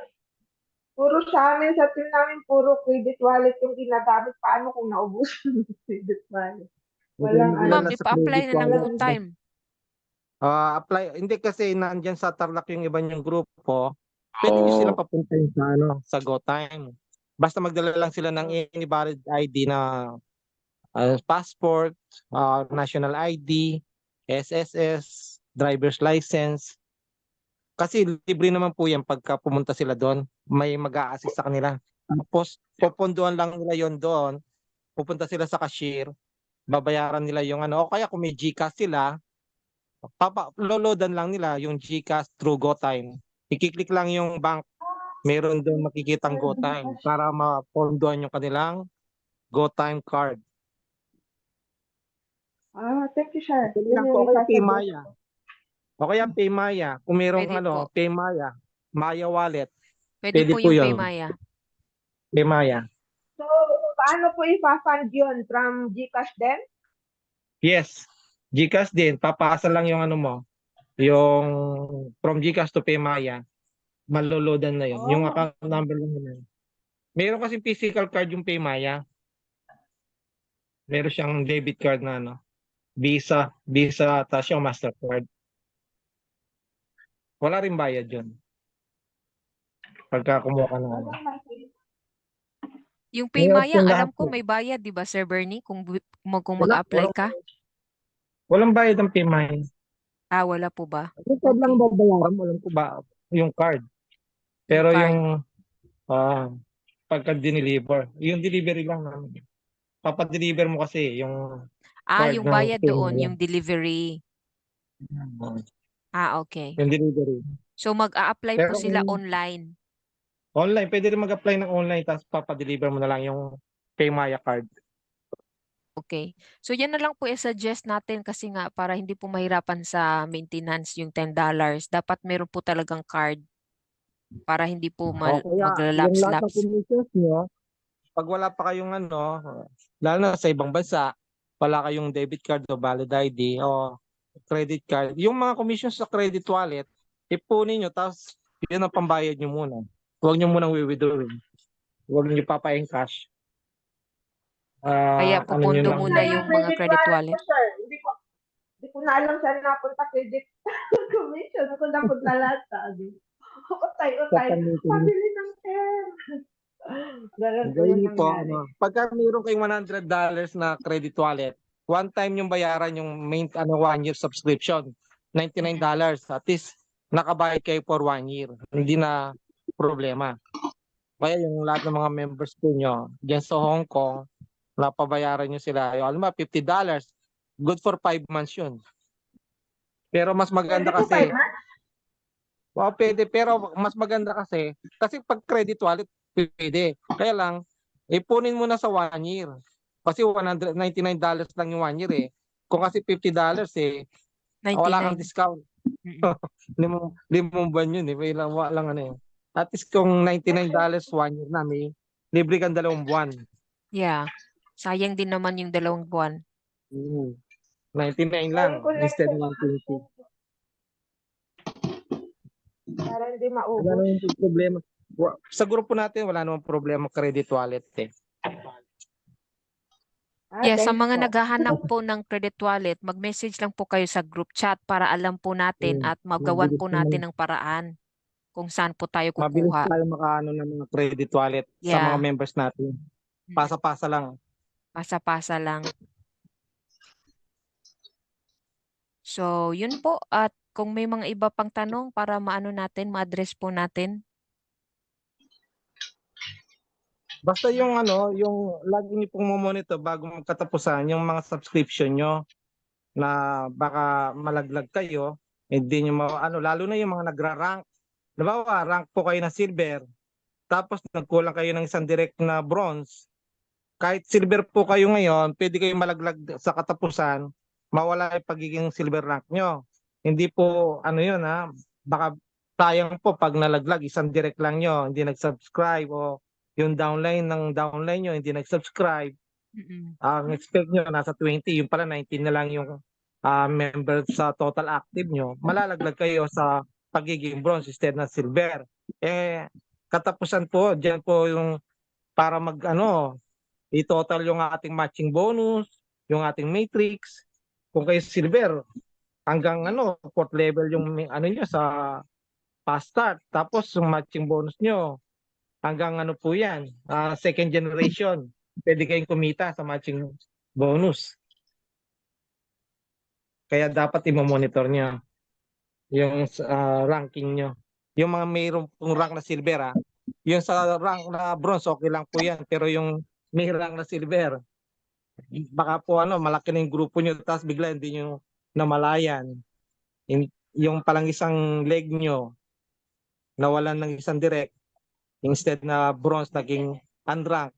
puro sa amin, sa team namin, puro credit wallet yung ginagamit. Paano kung naubusan ng credit wallet? Walang Ilan Ma'am, na ano. sa ipa-apply credit na ng wallet. GoTime. Apply. Hindi kasi nandyan sa Tarlac yung iba yung grupo. Pwede nyo sila Oh, papuntahin sa GoTime. Basta magdala lang sila ng any valid ID na passport, national ID, SSS, driver's license. Kasi libre naman po yan pagka pumunta sila doon. May mag-a-assist sa kanila. Tapos, pupunduan lang nila yon doon. Pupunta sila sa cashier. Babayaran nila yung o kaya kung may GCash sila, loloadan lang nila yung GCash through GoTime. I-click lang yung bank. Meron doon makikitang GoTime para mapondohan yung kanilang GoTime card. Thank you, sir. Pwede Yun lang yung po kaya isasuggest Paymaya. O kaya Paymaya. Kung merong Pwede po. Paymaya, Maya Wallet, Pwede pwede po po yung yun. Paymaya. Paymaya. So, paano po ipa-fund yun? From GCash din? Yes. GCash din. Papasa lang yung yung from GCash to Paymaya. Maloloadan na yun. Yung Oh. account number lang yun. Meron kasi physical card yung Paymaya. Meron siyang debit card na Visa, tapos yung Mastercard. Wala rin bayad yun. Pagka kumuha ka ng Yung May Paymaya, option alam lahat ko po. may bayad, di ba, Sir Bernie? Kung Wala, mag-apply ka. walang bayad ang Paymaya. Wala po ba? Yung card lang Okay. babayaran mo, alam ko ba, yung card. Pero card. yung pagka dineliver, yung delivery lang namin. Papadeliver mo kasi yung card Yung ng bayad doon, Paymaya. yung delivery. Okay. Yung delivery. So mag-a-apply po Pero sila kung online. online, pwede rin mag-apply ng online tapos papadeliver mo na lang yung Paymaya card. Okay. So yan na lang po i-suggest natin kasi nga para hindi po mahirapan sa maintenance yung $10. Dapat meron po talagang card para hindi po O kaya yung lahat ng maglalapse-lapse. commissions nyo, pag wala pa kayong lalo na sa ibang bansa, wala kayong debit card o valid ID o credit card, yung mga commissions sa credit wallet, ipunin nyo, tapos yun ang pambayad nyo muna. Huwag nyo munang withdraw. Huwag nyo pa-encash. Kaya Ano nyo pupondo lang. muna Yung yung mga credit ko, wallet. sir. Hindi ko na alam saan napunta credit commission. Kung napunta lahat sabi. Utay. Pabili ng pen. Ganun po yung Ganyan po, nangyari. pagka mayroon kayong $100 na credit wallet, one time yung bayaran yung main 1 year subscription, $99. At least nakabayad kayo for 1 year. Hindi na problema. Kaya yung lahat ng mga members po nyo, dyan sa Hong Kong, napabayaran nyo sila, yung alam mo, $50, good for 5 months yun. Pero mas maganda Pwede po kasi, 5 months? pwede, pero mas maganda kasi pag credit wallet, pwede. Kaya lang, ipunin mo na sa 1 year. Kasi $199 lang yung 1 year eh. Kung kasi $50 wala kang 99. discount. Mm. limang buwan yun eh. May lang At least kung $99 1 year na, may libre kang 2 buwan. Yeah. Sayang din naman yung 2 buwan. 99 lang Ayun, instead connected. ng 120. Para hindi Wala maubos. namang problema. Sa grupo natin, wala namang problema credit wallet eh. Yeah, sa Thanks mga po. naghahanap po ng credit wallet, mag-message lang po kayo sa group chat para alam po natin at magawan po natin ng paraan kung saan po tayo Mabilis kukuha. tayo makaano ng mga credit wallet sa mga Yeah. members natin. Pasa-pasa lang. Pasa-pasa lang. So, yun po. At kung may mga iba pang tanong para maano natin, ma-address po natin. Basta yung ano, yung lagi niyo pong monitor bago magkatapusan yung mga subscription nyo na baka malaglag kayo, hindi nyo ano, lalo na yung mga nagra-rank. Halimbawa, rank po kayo na silver, tapos nagkulang kayo ng isang direct na bronze. Kahit silver po kayo ngayon, pwede kayong malaglag sa katapusan, mawala yung pagiging silver rank nyo. Hindi po, ano yun ha, baka sayang po pag nalaglag, isang direct lang nyo, hindi nag-subscribe o yung downline nyo, hindi nag-subscribe. Mm-mm. Ang expect nyo nasa 20, yung pala 19 na lang yung member sa total active nyo, malalaglag kayo sa pagiging bronze instead na silver. Katapusan po, dyan po yung para mag ano, i-total yung ating matching bonus, yung ating matrix. Kung kayo silver, hanggang ano, fourth level yung ano nyo sa fast start. Tapos yung matching bonus nyo, hanggang ano po yan, second generation. Pwede kayong kumita sa matching bonus. Kaya dapat i-monitor nyo yung ranking nyo. Yung mga mayroong pong rank na silver, yung sa rank na bronze, okay lang po yan. Pero yung may rank na silver, baka po ano, malaki na yung grupo nyo, tapos bigla hindi nyo namalayan. Yung palang isang leg nyo, nawalan ng isang direct, instead na bronze, naging unranked.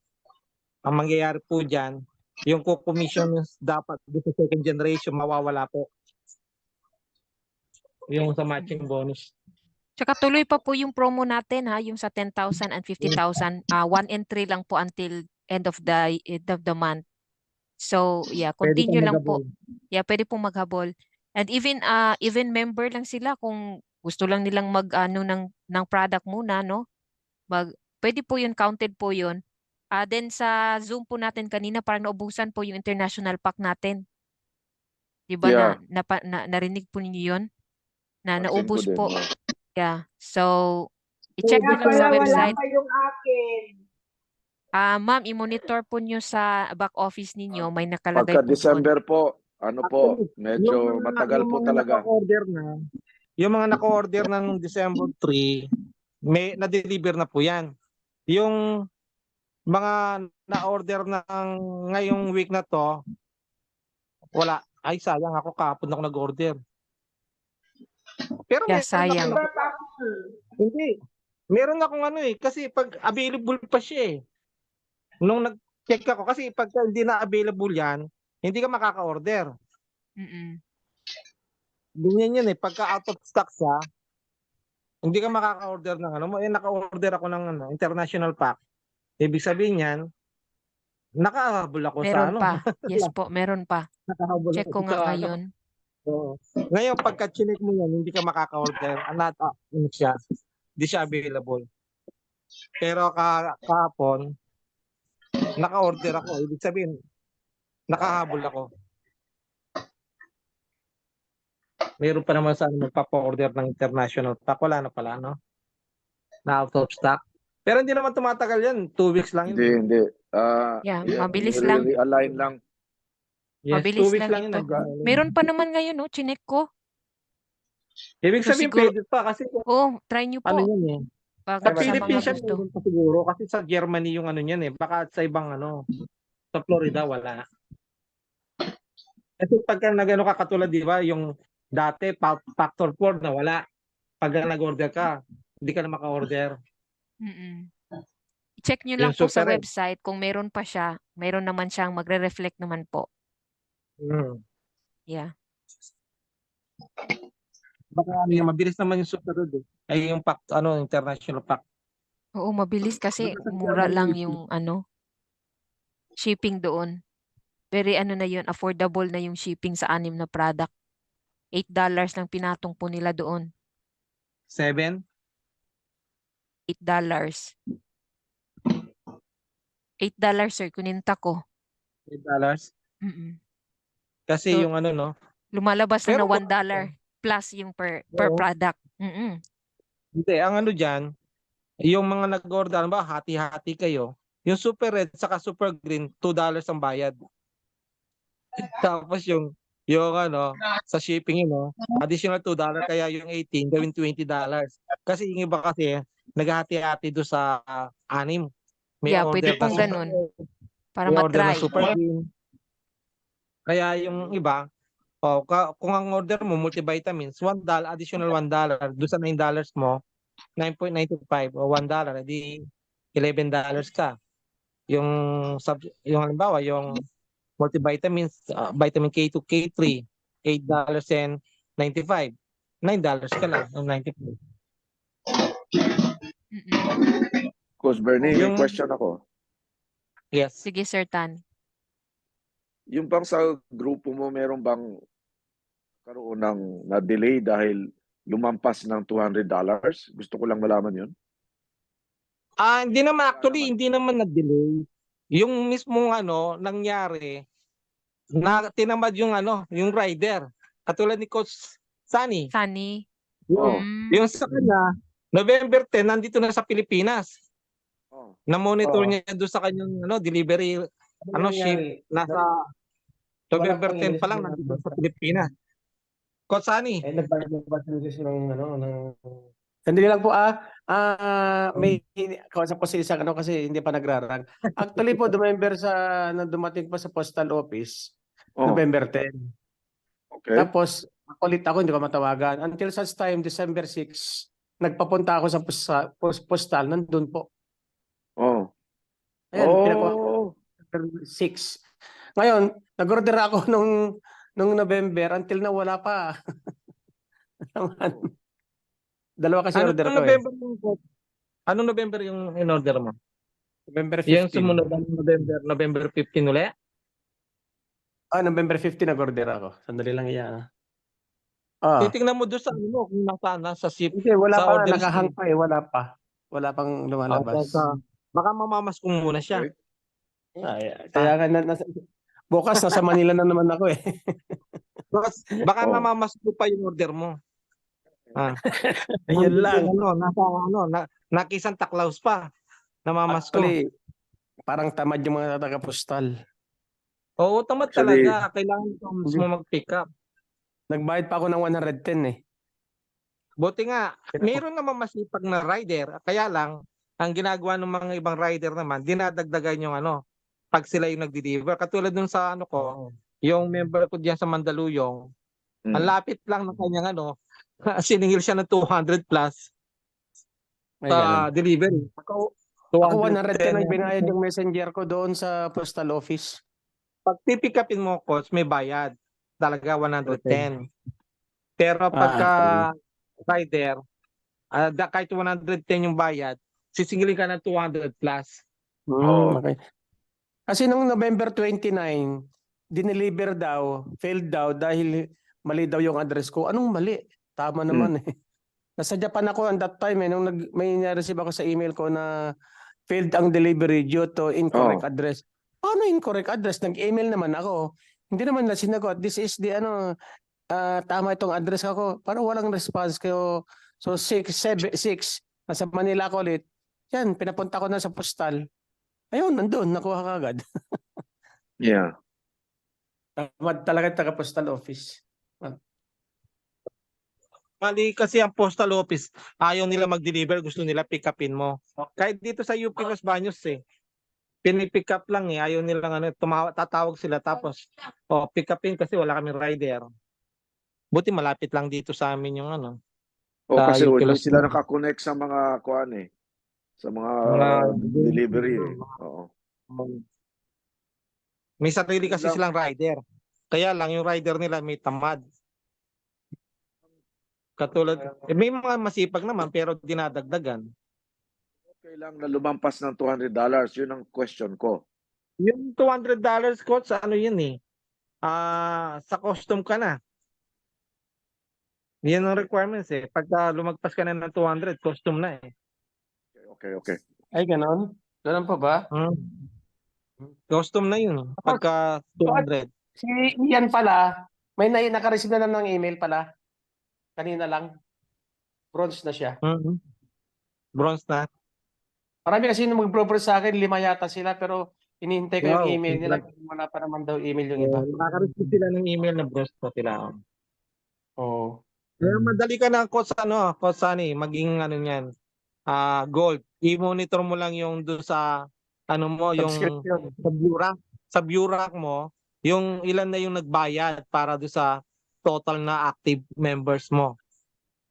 Ang mangyayari po dyan, yung commission dapat sa second generation, mawawala po. Yung sa matching bonus. Tsaka tuloy pa po yung promo natin ha, yung sa 10,000 and 50,000. 1 entry lang po until end of the month. So, yeah, Pwede continue ka lang po. magabol. Yeah, pwede pong maghabol. And even member lang sila kung gusto lang nilang mag-ano ng product muna, no? Pwede po yun, counted po yun. Then sa Zoom po natin kanina, parang naubusan po yung international pack natin. 'Di ba Yeah, narinig po ninyo yun? Na pansin ko naubos din. po. Yeah. Yeah. So, i-check Kaya nyo lang sa pala wala website. pa yung akin. Ma'am, i-monitor po nyo sa back office ninyo. May nakalagay Pagka po doon. December po, ano po, Actually, medyo matagal po talaga. Yung mga naka-order na nung December 3, may na-deliver na po yan. Yung mga na-order na ngayong week na to, wala. Ay, sayang ako, kahapon ako nag-order. Pero Yeah, meron sayang. hindi. Meron akong ano kasi pag available pa siya Nung nag-check ako, kasi pag hindi na available yan, hindi ka makaka-order. Mm-mm. Ganyan yan pagka out of stock siya, hindi ka makaka-order ng ano. Naka-order ako ng international pack. Ibig sabihin yan, nakahabol ako sa Meron pa. Yes po, meron pa. nakahabol Check ako ko nga sa ngayon. Ngayon, pagka chinek mo yan, hindi ka makaka-order. Hindi siya available. Pero kahapon, naka-order ako. Ibig sabihin, nakahabol ako. Meron pa naman sa magpapa-order ng international pack. Wala na pala, no? Na out of stock. Pero hindi naman tumatagal yan. 2 weeks lang yun. Hindi. Yeah, mabilis lang. Align lang. Yes, Mabilis 2 weeks lang lang ito. yun. Meron pa naman ngayon, no? Chinek ko. Ibig So, sabihin, siguro- pwede pa kasi Oh, try nyo ano po. yun Baka Sa sa mga Philippines siya gusto. meron pa siguro kasi sa Germany yung ano niyan Baka sa ibang sa Florida wala. Kasi pagka nagano ka katulad, di ba, yung dati factor 4 na wala. Pag nag-order ka, hindi ka na maka-order. Mm-mm. Check nyo lang Yung po sa Super Red. website kung meron pa siya. Meron naman siyang magre-reflect naman po. Yeah. Baka mabilis naman yung Super Red Ay yung pack, international pack. Oo, mabilis kasi mura lang yung shipping doon. Very na yun, affordable na yung shipping sa 6 na product. $8 lang pinatong po nila doon. 7? $8. $8, sir, kuninta ko. $8? Mm-mm. Kasi So, yung lumalabas na Pero $1 plus yung per product. Mm-mm. Hindi, ang dyan, yung mga nag-order, ba, hati-hati kayo. Yung Super Red saka Super Green, $2 ang bayad. Tapos yung yung sa shipping yun, additional $2 kaya yung 18 gawin $20. Kasi yung iba kasi naghahati-hati do sa 6. May Yeah, order pwede na pong super ganun para may order na matry. super green. Kaya yung iba, kung ang order mo multivitamins, $1, additional $1 do sa $9 mo, 9.95 o $1, edi $11 ka. Yung halimbawa, yung multivitamins, vitamin K2, K3, $8.95. $9 ka lang, o 95. Mm-mm. Coach Bernie, may Yung, question ako. yes. Sige, Sir Tan. Yung bang sa grupo mo, meron bang karoon ng na-delay dahil lumampas ng $200? Gusto ko lang malaman yun. Hindi naman, Wala actually, naman. hindi naman nag-delay. Yung mismong nangyari, na tinamad yung rider. Katulad ni Coach Sunny. Sunny. Oh. Yung sa kanya, November 10, nandito na sa Pilipinas. Oh. Na-monitor Oo. niya doon sa kanyang delivery Ano ship. nangyari? Nasa Wala November pang 10 pa release lang ng nandito sa Pilipinas. Coach Sunny. nagbayad ng release ng sandali lang po may kausap ko si isang kasi hindi pa nagrarang. Actually po November nang dumating pa sa postal office, Oh. November 10. Okay. Tapos makulit ako, hindi ko matawagan. Until such time, December 6, nagpapunta ako sa postal, nandun po. Oh. Ayan, pinakuha ko Oh. December 6. Ngayon, nag-order ako nung November until na wala pa. Dalawa kasi Anong order ko November yung Anong November yung in-order mo? November Yung 15. sumunod ng November 15 uli? November 15 nag-order ako. Sandali lang yan. Ah, Titingnan mo doon sa kung nasa ship, hindi, wala sa pa nga, order nakahang sheet. pa wala pa. Wala pang lumalabas. Baka mamamaskong muna siya. Okay. Kaya nga, bukas nasa Manila na naman ako eh. Baka Oh. mamamasko pa yung order mo. Ayun lang. Nasa Santa Claus pa. Namamasko. Actually, parang tamad yung mga taga-postal. Oo, tamad Actually, talaga. Kailangan ito mismo mag-pick up. Nagbayad pa ako ng 110 eh. Buti nga, mayroon naman masipag na rider. Kaya lang, ang ginagawa ng mga ibang rider naman, dinadagdagan yung pag sila yung nag-deliver. Katulad dun sa ko, yung member ko diyan sa Mandaluyong, ang lapit lang ng kanyang siningil siya ng 200 plus Ay, ganun. delivery. Ako 110 ang 210. binayad yung messenger ko doon sa postal office. Pag pipick upin mo, coach, may bayad. Talaga 110. Pero pagka rider, kahit 110 yung bayad, sisingilin ka ng 200 plus. Okay. Kasi nung November 29, dineliver daw, failed daw dahil mali daw yung address ko. Anong mali? Tama naman eh. Nasa Japan ako at that time eh, nung may na-receive ako sa email ko na failed ang delivery due to incorrect address. Paano incorrect address? Nag-email naman ako. Hindi naman na sinagot. This is the tama itong address ako. Parang walang response kayo. So 6, nasa Manila ako ulit. Yan, pinapunta ko na sa postal. Ayun, nandun, nakuha ka agad. Yeah. Tamad talaga taga-postal office. Mali kasi ang postal office, ayaw nila mag-deliver, gusto nila pick upin mo. Kahit dito sa UP Los Baños pinipick up lang ayaw nilang tatawag sila tapos pick upin kasi wala kaming rider. Buti malapit lang dito sa amin yung sa Kasi UP hindi Los sila Baños. nakakonect sa mga sa mga delivery eh. Oo. May sarili kasi Lang. silang rider. Kaya lang yung rider nila may tamad. Katulad, may mga masipag naman pero dinadagdagan. Okay lang na lumampas ng $200. Yun ang question ko. Yung $200 coach, yun sa custom ka na. Yan ang requirements eh. Pagka lumagpas ka na ng 200, custom na eh. Okay. Ay, ganon? Ganon pa ba? Custom na yun. Pagka 200. Si Ian pala, may naka-receive na ng email pala. Kanina lang. Bronze na siya. Bronze na. Marami kasi nung mag-propose sa akin, 5 yata sila, pero Inihintay ko yung Wow, email nila. Wala pa naman daw email yung iba. nakaka-receive sila ng email na bros po sila. Oo. Madali ka na coach coach Sunny, maging ano niyan. Gold. I-monitor mo lang yung do sa ano mo, yung Subscription. sa Burak mo, yung ilan na yung nagbayad para do sa total na active members mo.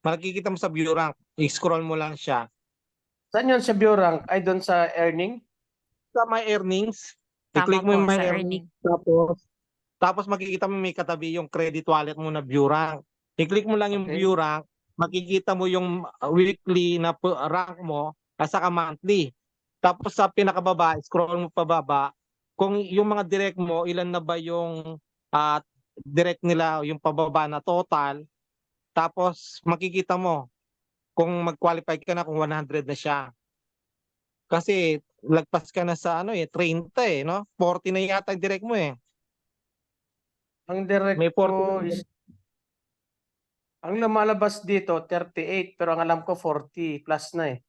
Makikita mo sa Burak, i-scroll mo lang siya. Saan yun sa Bureau? Ay, doon sa earning? Sa my earnings, Tama i-click mo po yung my sa earnings, earning. tapos makikita mo may katabi yung credit wallet mo na Burak. I-click mo lang yung Okay. Burak, makikita mo yung weekly na rank mo at saka monthly. Tapos sa pinakababa, scroll mo pababa, kung yung mga direct mo, ilan na ba yung direct nila, yung pababa na total, tapos makikita mo kung mag-qualify ka na kung 100 na siya. Kasi lagpas ka na sa 30 no? 40 na yata yung direct mo eh. Ang direct May 40 ko na is, ang lumalabas dito, 38, pero ang alam ko 40 plus na eh.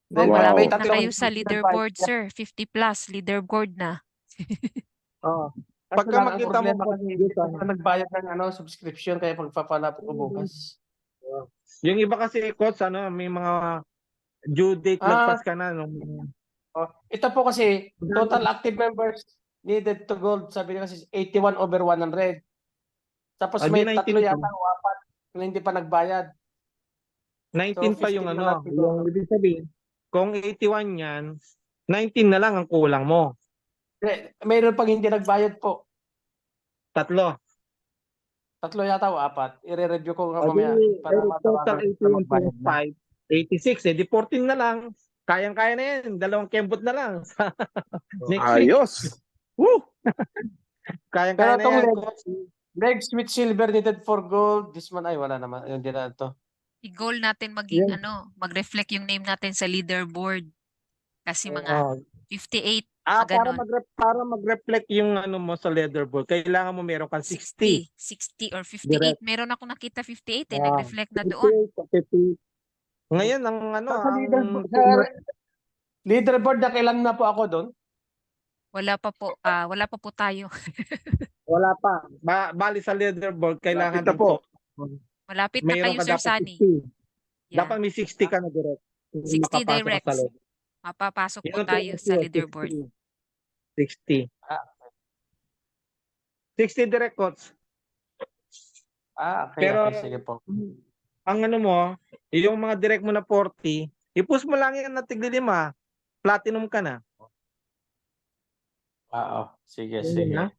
Then, Wow. Malapit na tatlong kayo sa leaderboard, sir. 50 plus, leaderboard na. Oo. Kaso Pagka lang, ang makita mo problema po kasi, dito, hindi pa nagbayad ng subscription, kaya pagpapalap ko bukas. yung iba kasi coach may mga due date lagpas ka na nung Ito po kasi, total active members needed to gold, sabi nila kasi 81 over 100. Tapos di may 19 tatlo pa. yata o apat na hindi pa nagbayad. 19 pa 15 yung na lang siguro. yung ibig sabihin, kung 81 yan, 19 na lang ang kulang mo. Mayroon pang hindi nagbayad po. Tatlo. Tatlo yata o apat. I-review ko nga O mamaya para total matawagan ko 81 na magbayad plus na. 5, 86 di 14 na lang. Kayang-kaya na yan. Dalawang kembot na lang. Next week. Ayos. Woo! Pero Kayang-kaya na itong yan, leg, coach. leg with silver needed for gold. This one ay wala naman. Hindi na ito. I-goal natin maging Yan. mag-reflect yung name natin sa leaderboard. Kasi mga Oo. 58, Para ganon. mag-reflect yung ano mo sa leaderboard, kailangan mo meron kang 60. 60 or 58. Direct. Meron ako nakita 58 Ah, nag-reflect na doon. 58. Ngayon ang Sa leaderboard na kailan na po ako doon? Wala pa po tayo. wala pa. Bali sa leaderboard kailangan Lapit na ang po. Malapit na mayroon kayo, ka Sir dapat Sunny. 60. Dapat may 60 ka na direct. 60 Makapasok ka directs. sa leaderboard. Mapapasok po Yun ang tayo direct sa yun, leaderboard. 60. 60 direct coach. Okay, Pero okay, sige po. ang ano mo, yung mga direct mo na 40, i-push mo lang yan na tigli-5. Platinum ka na. Sige, Yun sige. na.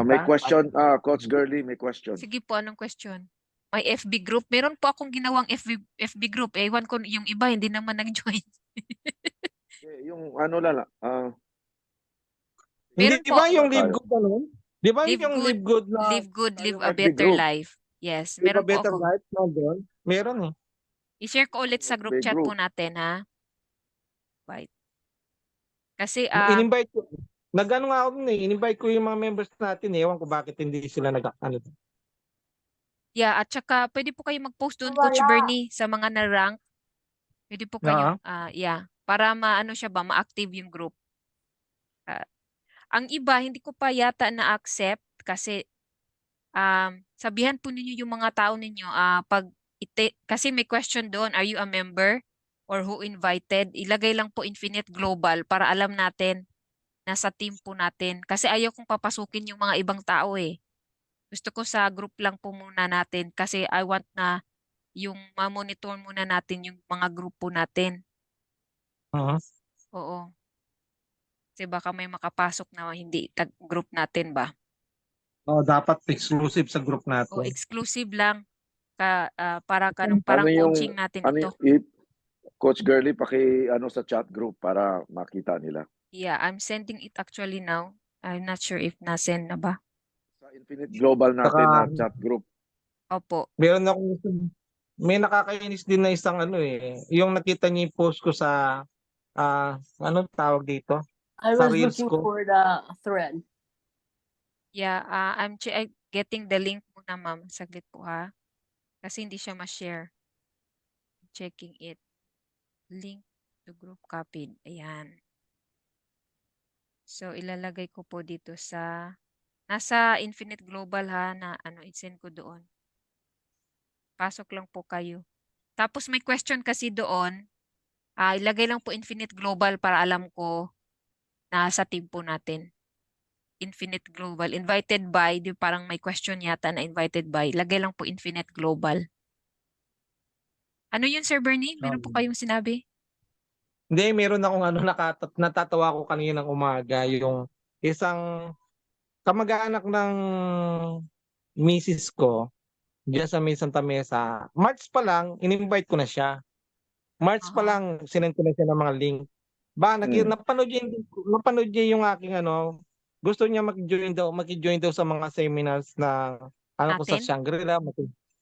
May question, Coach Girly, may question. Sige po, anong question? May FB group. Meron po akong ginawang FB group. Ewan ko yung iba, hindi naman nag-join. Yung ano lang, Hindi Meron di po. ba yung live Tayo. good ano? Di ba Live yung good, live good na live good, live a FB better group. life. Yes, live a meron po better ako. life na doon? Meron eh. I-share ko ulit sa group FB chat po group. natin, ha? Right. Kasi, In-invite ko. Nag-ano nga ako dun eh. In-invite ko yung mga members natin eh. Ewan ko bakit hindi sila nag-ano. yeah, at saka pwede po kayo mag-post doon, Coach Bernie, sa mga na-rank. Pwede po kayo, para maano siya ba, ma-active yung group. Ang iba, hindi ko pa yata na-accept kasi sabihan po ninyo yung mga tao ninyo, kasi may question doon, are you a member or who invited? Ilagay lang po Infinite Global para alam natin nasa team po natin. Kasi ayaw kong papasukin yung mga ibang tao eh. Gusto ko sa group lang po muna natin kasi I want na yung ma-monitor muna natin yung mga grupo natin. Oo. Kasi baka may makapasok na hindi group natin ba? Dapat exclusive sa group O natin. exclusive lang parang Ano yung, coaching natin ito. Coach Girly, ano sa chat group para makita nila. Yeah, I'm sending it actually now. I'm not sure if na-send na ba. Sa Infinite Global natin na chat group. Opo. Meron akong may nakakainis din na isang yung nakita niyo yung post ko sa anong tawag dito? I Sa was reels looking ko. for the thread. Yeah, I'm getting the link muna, ma'am. Saglit po ha. Kasi hindi siya ma-share. Checking it. Link to group copied. Ayan. So, ilalagay ko po dito sa, nasa Infinite Global ha, na ano, i-send ko doon. Pasok lang po kayo. Tapos may question kasi doon, ilagay lang po Infinite Global para alam ko na sa team po natin. Infinite Global. Invited by, di parang may question yata na invited by. Lagay lang po Infinite Global. Ano yun, Sir Bernie? Meron po kayong sinabi? Hindi, meron akong ano, natatawa ko kaninang umaga, yung isang kamag-anak ng misis ko, diyan sa may Santa Mesa. March pa lang, in-invite ko na siya. March pa Aha. lang, sinend ko na siya ng mga link. Mm. Napanood niya yung aking ano, gusto niya maki-join daw sa mga seminars na ano ko sa Natin? Shangri-La.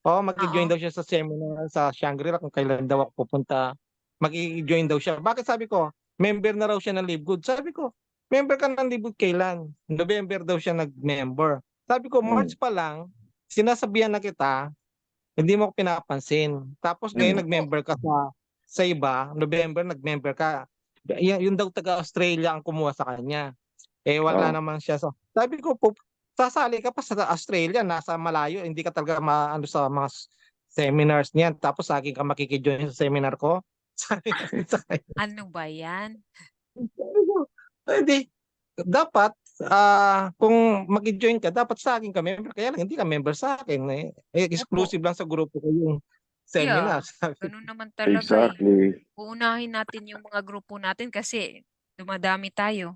Maki-join Oo. daw siya sa seminar sa Shangri-La kung kailan daw ako pupunta. Maki-join daw siya. Bakit sabi ko, member na raw siya ng Live Good. Sabi ko, member ka ng Live Good kailan? November daw siya nag-member. Sabi ko, March Mm. pa lang, sinasabihan na kita, hindi mo ko pinapansin. Tapos ngayon Mm. nag-member ka sa iba, November nag-member ka. Yung daw taga-Australia ang kumuha sa kanya. Wala Oh. naman siya. Sabi ko po, sasali ka pa sa Australia, nasa malayo, hindi ka talaga maano sa mga seminars niyan. Tapos sa akin ka makikijoin sa seminar ko. Sabi sa akin. Ano ba yan? Sabi ko, hindi. Dapat, kung mag-join ka, dapat sa akin ka member. Kaya lang, hindi ka member sa akin. Opo. Exclusive lang sa grupo ko yung seminar. Yeah, Sabi ko, ganun naman talaga eh. Exactly. Uunahin natin yung mga grupo natin kasi dumadami tayo.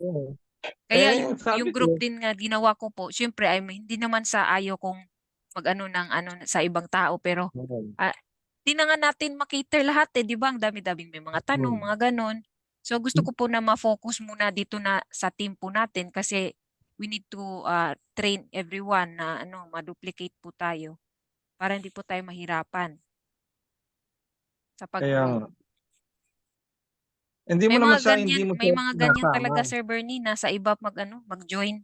"Oh." Kaya yung Sabi group ko, din nga ginawa ko po, syempre ay hindi naman sa ayaw kong mag-ano ng ano sa ibang tao pero di na nga natin makater lahat eh, di ba? Ang dami-daming may mga tanong, mga ganon. So gusto ko po na ma-focus muna dito na sa team po natin kasi we need to train everyone na ano, ma-duplicate po tayo para hindi po tayo mahirapan sa kaya pag-group. nga. Hindi mo May siya mga ganyan talaga sinasama. Sir Bernie na sa iba mag-join.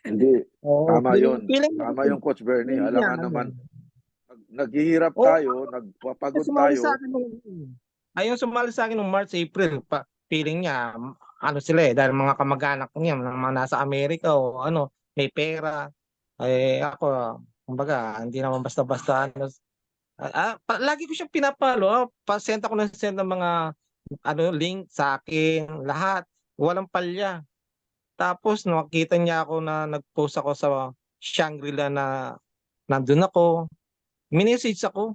Hindi. Oo, Tama yun. feeling Tama yung Coach Bernie. niya, Alangan naman, ano. naghihirap Oo, tayo, nagpapagod sumali sa tayo. akin ayun sumali sa akin nung March, April, feeling niya, ano sila dahil mga kamag-anak niya, mga nasa Amerika o ano, may pera. Ako, kumbaga, hindi naman basta-basta, ano, lagi ko siyang pinapalo, send ako ng send ng mga, ano, link sa akin, lahat, walang palya. Tapos, nakita niya ako na nag-post ako sa Shangri-La na nandun ako, minessage ako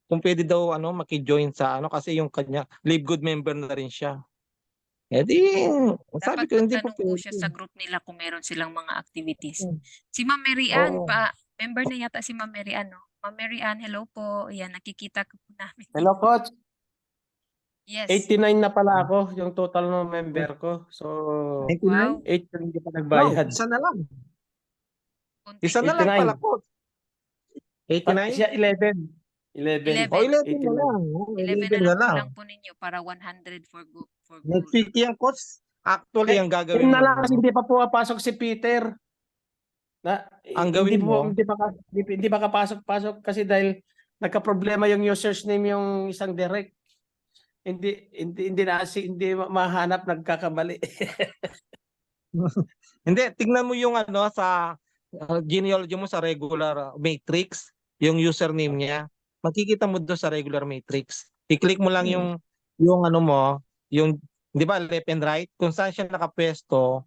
kung pwede daw ano maki-join sa ano kasi yung kanya Live Good member na rin siya. Di sabi Dapat ko hindi po magtanong po siya pwede. sa group nila kung meron silang mga activities. Si Ma'am Mary Ann, Oo. member na yata si Ma'am Mary Ann, no? Ma'am Mary Ann, hello po. Ayan, nakikita ko po namin. Hello, Coach. Yes. 89 na pala ako, yung total ng member ko. So, 99? 8 yung hindi pa No, nagbayad. isa na lang. Konti Isa na na lang 89. pala po. 89? Siya 11. 11. 11. 11 na 89. lang. 11 11 na na lang po lang. lang po ninyo para 100 for gold. Nag-50 yan, coach. Actually, ang Yun gagawin na mo, lang kasi no? hindi pa pumapasok si Peter. Ang gawin mo, Hindi pa kapasok-pasok kasi dahil nagka-problema yung user's name yung isang direct. Hindi mahanap, nagkakamali. hindi, tingnan mo yung ano sa genealogy mo sa regular matrix, yung username niya. Makikita mo doon sa regular matrix. I-click mo lang yung ano mo, yung 'di ba left and right, kung saan siya nakapwesto,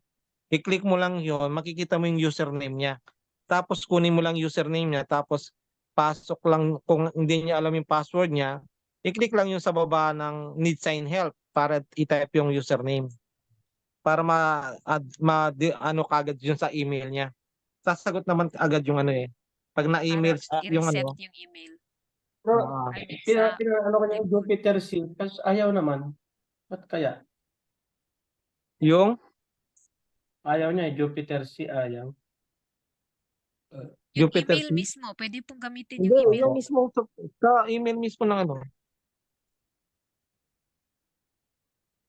i-click mo lang 'yon, makikita mo yung username niya. Tapos kunin mo lang username niya, tapos pasok lang kung hindi niya alam yung password niya, i-click lang yung sa baba ng need sign help para i-type yung username para ano kagad yun sa email niya. Sasagot naman agad yung ano pag na-email Para yung i-reset ano. yung email. Pero, I mean, sa ano ko yung Live Good. Jupiter C, kasi ayaw naman. Ba't kaya? Yung Ayaw niya Jupiter C, ayaw. Yung Jupiter email C. mismo, pwede pong gamitin Hindi, yung email yung mismo. mismo sa email mismo ng ano.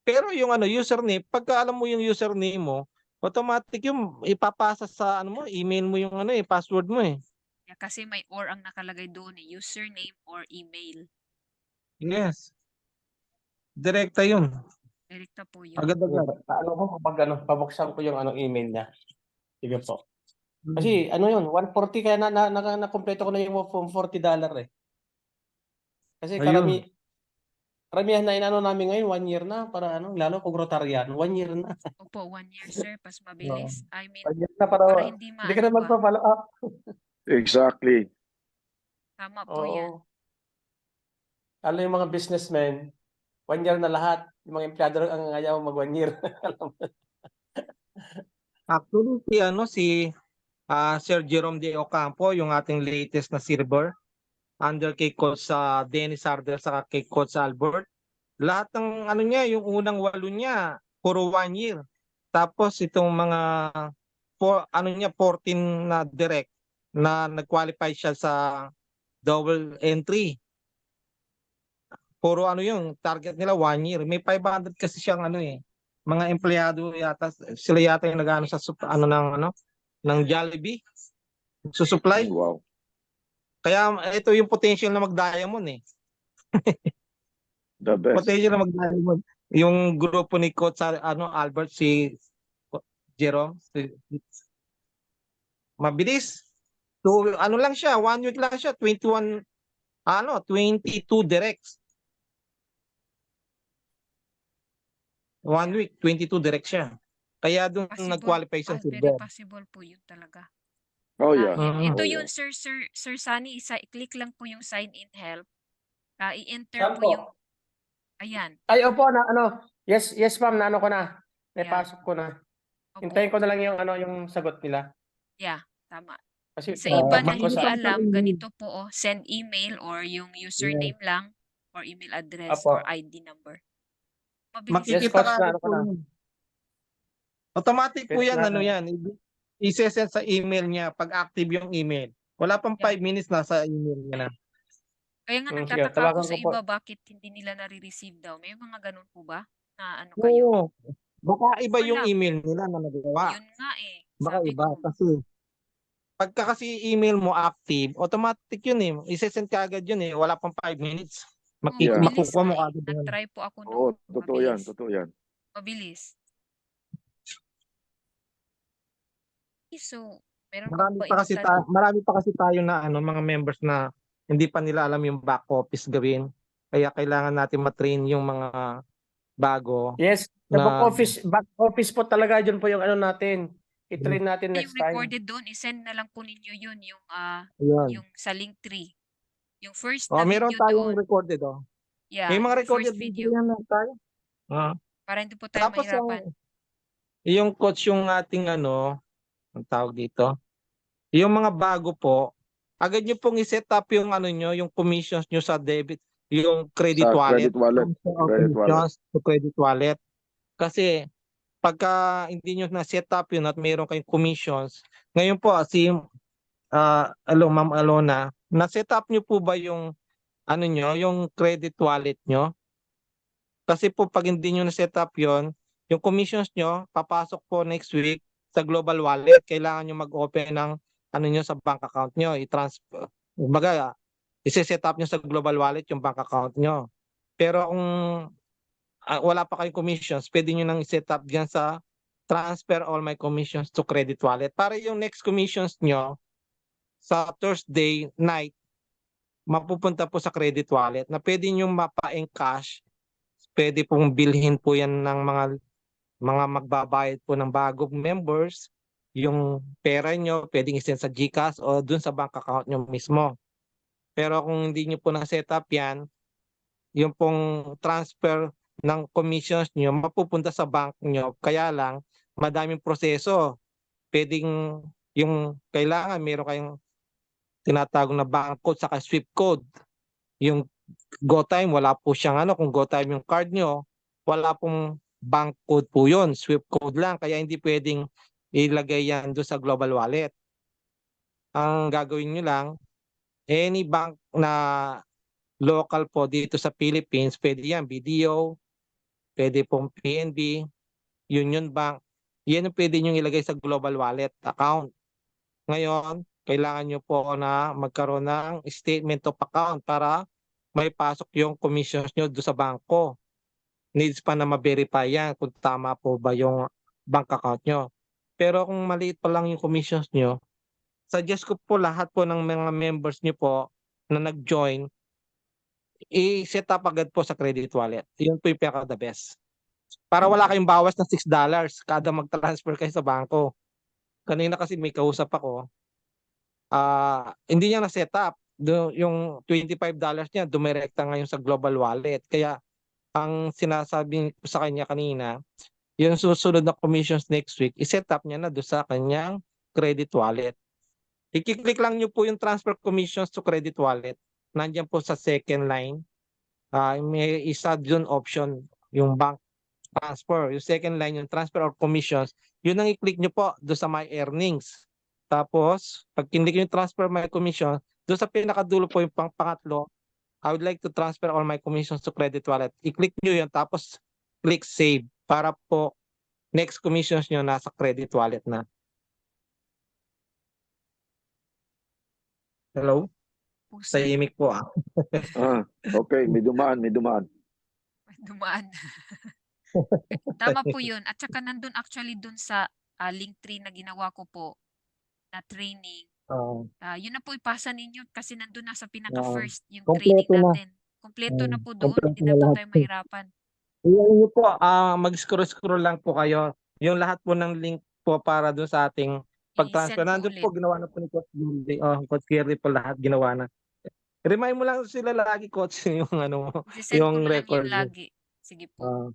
Pero yung ano, username, pagka alam mo yung username mo, automatic yung ipapasa sa ano mo, email mo yung ano password mo Yeah, kasi may or ang nakalagay doon username or email. Yes. Direkta yun. Direkta po yun. Agad-agad. Ano ko kapag pabuksan ko yung email niya. Sige po. Hmm. Kasi ano yun, 140 kaya na-kompleto ko na yung $40 eh. Kasi Ayun. karamihan na inano namin ngayon, 1 year na para lalo kung Rotarian, 1 year na. Opo, 1 year, sir. Pas mabilis. I mean, 1 year na para para hindi hindi ka na maano ba. magpa-follow up. Exactly. Tama po yan. Oo. Lalo yung mga businessmen, 1 year na lahat. Yung mga empleyado ang ayaw mag 1 year. Actually, si Sir Jerome De Ocampo, yung ating latest na silver, under kay Coach Dennis Sardel sa kay Coach Albert. Lahat ng niya, yung unang 8 niya, puro 1 year. Tapos itong mga 14 na direct na nag-qualify siya sa double entry. Puro yung target nila 1 year. May 500 kasi siyang mga empleyado yata, sila yata yung nag-ano sa ng Jollibee, susupply. Wow. Kaya ito yung potential na mag-diamond eh. The best. Potential na mag-diamond. Yung grupo ni Coach Albert, si Jerome, mabilis. So lang siya, 1 week lang siya, 22 directs. 1 week, 22 direct siya. Kaya doon nag-qualify siya Very silver. possible po yun talaga. Oh yeah. Mhm. Ito Oh, yun, yeah. Sir Sunny, i-click lang po yung sign in help. I-enter Saan po yung, po? ayan, Ay, opo, yes, ma'am, naano ko na. May Yeah. pasok ko na. opo, Hintayin ko na lang yung sagot nila. yeah, tama. Kasi Sa iba na check ko hindi sa alam, ganito po, send email or yung username lang or email address Apo. or ID number. Mabilis Yes, Makikita Coach, ka naano ko po na. yun. Automatic po Yes, yan, na. yan. I-send sa email niya pag active yung email. Wala pang 5 minutes nasa email niya na. Kaya nga Sige, nagtataka ako tawagan sa ko po. iba bakit hindi nila nare-receive daw. May mga ganun po ba? Na ano Oo. kayo? Baka iba yung Wala. email nila na nagawa. Yun nga eh. Baka Sabi iba. ko, Kasi pagka kasi email mo active, automatic yun eh. I-send ka agad yun eh. Wala pang 5 minutes. Yeah. mabilis Makukuha mo nga eh. agad yun. Nag-try po ako Oo, noon. totoo yan, Mabilis. totoo yan. Mabilis. So, meron pa Marami ba pa ibang kasi tanong? marami pa kasi tayo na mga members na hindi pa nila alam yung back office gawin. Kaya kailangan natin matrain yung mga bago Yes, sa na back office po talaga yun po yung natin. I-train natin next Yung time. recorded doon, isend na lang po ninyo yun, yun. yung sa link 3. Yung first Oh, na meron video tayong doon, recorded yeah, May mga yung recorded first video video. yan tayo. Para hindi po tayo Tapos mahirapan. yung coach yung ating ang tawag dito. Yung mga bago po, agad nyo pong i-set up yung nyo, yung commissions nyo sa debit, yung credit Sa wallet. credit wallet. Transfer of Credit wallet. commissions to credit wallet. Kasi pagka hindi nyo na-set up yun at mayroon kayong commissions, ngayon po Ma'am Alona, na-set up nyo po ba yung yung credit wallet nyo? Kasi po pag hindi nyo na-set up yon, yung commissions nyo, papasok po next week sa Global Wallet. Kailangan nyo mag-open ng nyo sa bank account nyo. I-transfer. Kumbaga, i-set up nyo sa Global Wallet yung bank account nyo. Pero kung wala pa kayong commissions, pwede nyo nang i-set up dyan sa transfer all my commissions to credit wallet. Para yung next commissions nyo sa Thursday night, mapupunta po sa credit wallet na pwede nyo mapa-encash. Pwede pong bilhin po yan ng mga magbabayad po ng bagong members. Yung pera nyo, pwedeng isend sa GCash o dun sa bank account nyo mismo. Pero kung hindi nyo po na-set up yan, yung pong transfer ng commissions nyo, mapupunta sa bank nyo. Kaya lang, madaming proseso. Pwedeng yung kailangan, meron kayong tinatawag na bank code saka SWIFT code. Yung GoTime, wala po siyang kung GoTime yung card nyo, wala pong bank code po yun, SWIFT code lang, kaya hindi pwedeng ilagay yan doon sa Global Wallet. Ang gagawin nyo lang, any bank na local po dito sa Philippines, pwede yan, BDO, pwede pong PNB, Union Bank, yan yung pwede nyo ilagay sa Global Wallet account. Ngayon, kailangan nyo po na magkaroon ng statement of account para may pasok yung commissions nyo doon sa bangko. needs pa na ma-verify yan kung tama po ba yung bank account nyo. Pero kung maliit pa lang yung commissions nyo, suggest ko po lahat po ng mga members nyo po na nag-join, i-set up agad po sa credit wallet. Yun po yung pinaka-the best. Para wala kayong bawas na $6 kada mag-transfer kayo sa bangko. Kanina kasi may kausap ako, hindi niya na-set up. Yung $25 niya, dumirekta ngayon sa global wallet. Kaya ang sinasabi ko sa kanya kanina, yung susunod na commissions next week, i-set up niya na doon sa kanyang credit wallet. I-click lang niyo po yung transfer commissions to credit wallet. Nandiyan po sa second line. May isa doon option, yung bank transfer. Yung second line, yung transfer or commissions, yun ang i-click niyo po doon sa my earnings. Tapos, pag kinlik yung transfer my commission, doon sa pinakadulo po yung pangatlo, I would like to transfer all my commissions to credit wallet. I-click nyo yun, tapos click save para po next commissions nyo nasa credit wallet na. Hello? Po, sir. Tahimik po Okay, may dumaan. Dumaan. Tama po yun. At saka nandun actually dun sa Linktree na ginawa ko po na training. Yun na po ipasa ninyo kasi nandun na sa pinaka-first yung training Kompleto na. natin. Kompleto na po doon. Kompleto Hindi na na po lahat. tayo mahirapan. Iyan nyo po, mag-scroll lang po kayo. Yung lahat po ng link po para doon sa ating pag-transfer. I-send ko Nandun po, ulit. ginawa na po ni Coach Gildy. Coach Gildy po lahat ginawa na. Remind mo lang sila lagi, Coach, yung ano mo, I-send ko yung na lang record yun mo. lagi. Sige po.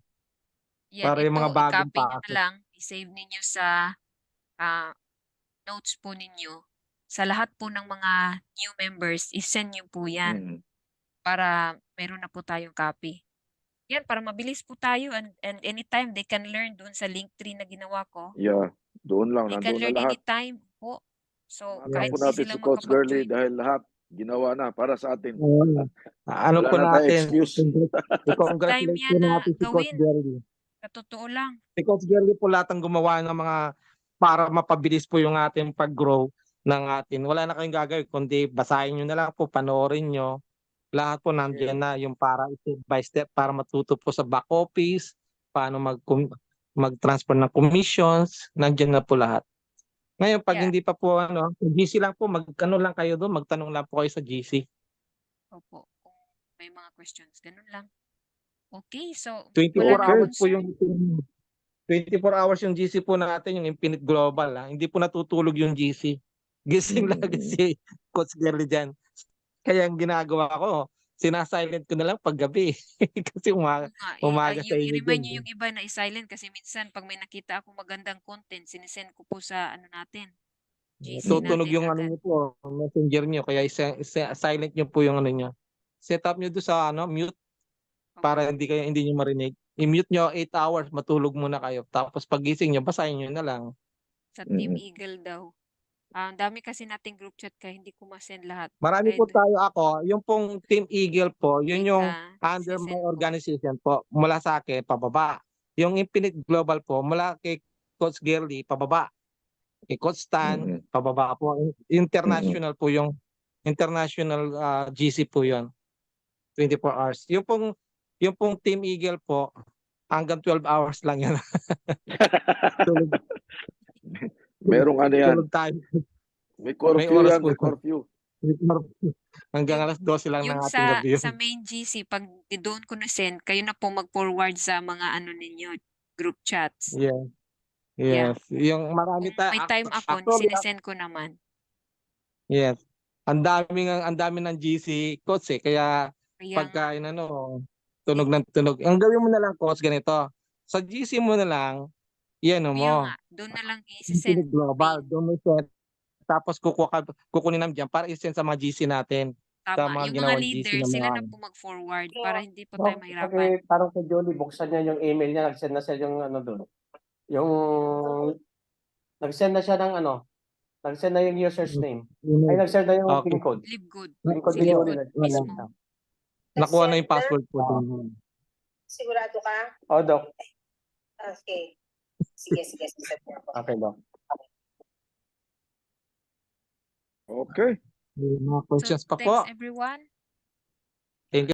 Yan, para yung ito, mga bagong i-copy nyo na pasok. lang. I-save ninyo sa notes po ninyo. Sa lahat po ng mga new members, i-send nyo po yan para meron na po tayong copy. Yan, para mabilis po tayo and anytime they can learn doon sa Linktree na ginawa ko. Yeah, doon lang. They can Nandoon na learn lahat. anytime po. So, Mahal kahit po di natin sila si Coach Girlie makapag-join. dahil lahat ginawa na para sa atin. Ano Wala po na tayong natin, excuse. i-congratulate Time yan po na natin si Coach gawin. Girlie. Sa totoo lang. Si Coach Girlie po lahat ang gumawa ng mga para mapabilis po yung ating pag-grow ng atin. Wala na kayong gagawin kundi basahin nyo na lang po, panoorin nyo. Lahat po nandiyan na yung para step by step para matuto po sa back office, paano mag-transfer ng commissions, nandiyan na po lahat. Ngayon, pag Yeah. hindi pa po GC lang po, mag-ano lang kayo doon, magtanong lang po kayo sa GC. Opo. Kung may mga questions, ganun lang. Okay, so 24 wala na hours po concern. yung 24 hours yung GC po natin, yung Infinite Global. Hindi po natutulog yung GC. Gising lagi si Coach Girlie dyan. Kaya ang ginagawa ko, sinasilent ko na lang paggabi. Kasi umaga sa inyo I-remind nyo dyan. yung iba na i-silent kasi minsan pag may nakita akong magandang content, sinisend ko po sa ano natin. GC Tutunog natin yung ano agad. nyo po, messenger nyo. Kaya silent nyo po yung ano nyo. Set up nyo doon sa mute para hindi nyo marinig. I-mute nyo 8 hours, matulog muna kayo. Tapos pagising nyo, basahin nyo na lang. Sa Team Eagle daw. Ang dami kasi nating group chat kaya hindi ko ma-send lahat. Marami po tayo yung pong Team Eagle po, yun yung under my organization po, mula sa akin, pababa. Yung Infinite Global po, mula kay Coach Girlie, pababa. Kay Coach Stan, pababa po. International po yung international GC po yun. 24 hours. Yung pong Team Eagle po, hanggang 12 hours lang yan. Merong ano yan. Tulog tayo. May curfew oras yan, po. may curfew. Hanggang alas 12 lang ng Yung ating gabi yun. sa main GC, pag doon ko na-send, kayo na po mag-forward sa mga ano ninyo, group chats. Yeah. Yeah. Yes. Yung marami Kung may time ako, actually, sinesend ko naman. yes. Ang dami ng GC coach kaya Kaya pagka tunog ng tunog. Ang gawin mo na lang coach ganito. Sa GC mo na lang, kaya mo. nga, doon na lang Infinite i-send. Global, doon mo set. Tapos kukunin namin dyan para i-send sa mga GC natin. Sa Tama. mga Yung mga ginawang leader, GC na sila mga na po mag-forward para hindi po tayo mahirapan. Okay, parang kay Jolie, buksan niya yung email niya, nag-send na siya yung ano doon. Yung nag-send na siya ng nag-send na yung user's name. Ay, nag-send na yung Okay. PIN code. Live good. PIN code Si ni Live Jolie. good mismo. Nakuha na yung password po doon. Sigurado ka? Oh, Doc. Okay. Sige. Okay, Doc. Okay. May mga So, questions pa po. thanks everyone.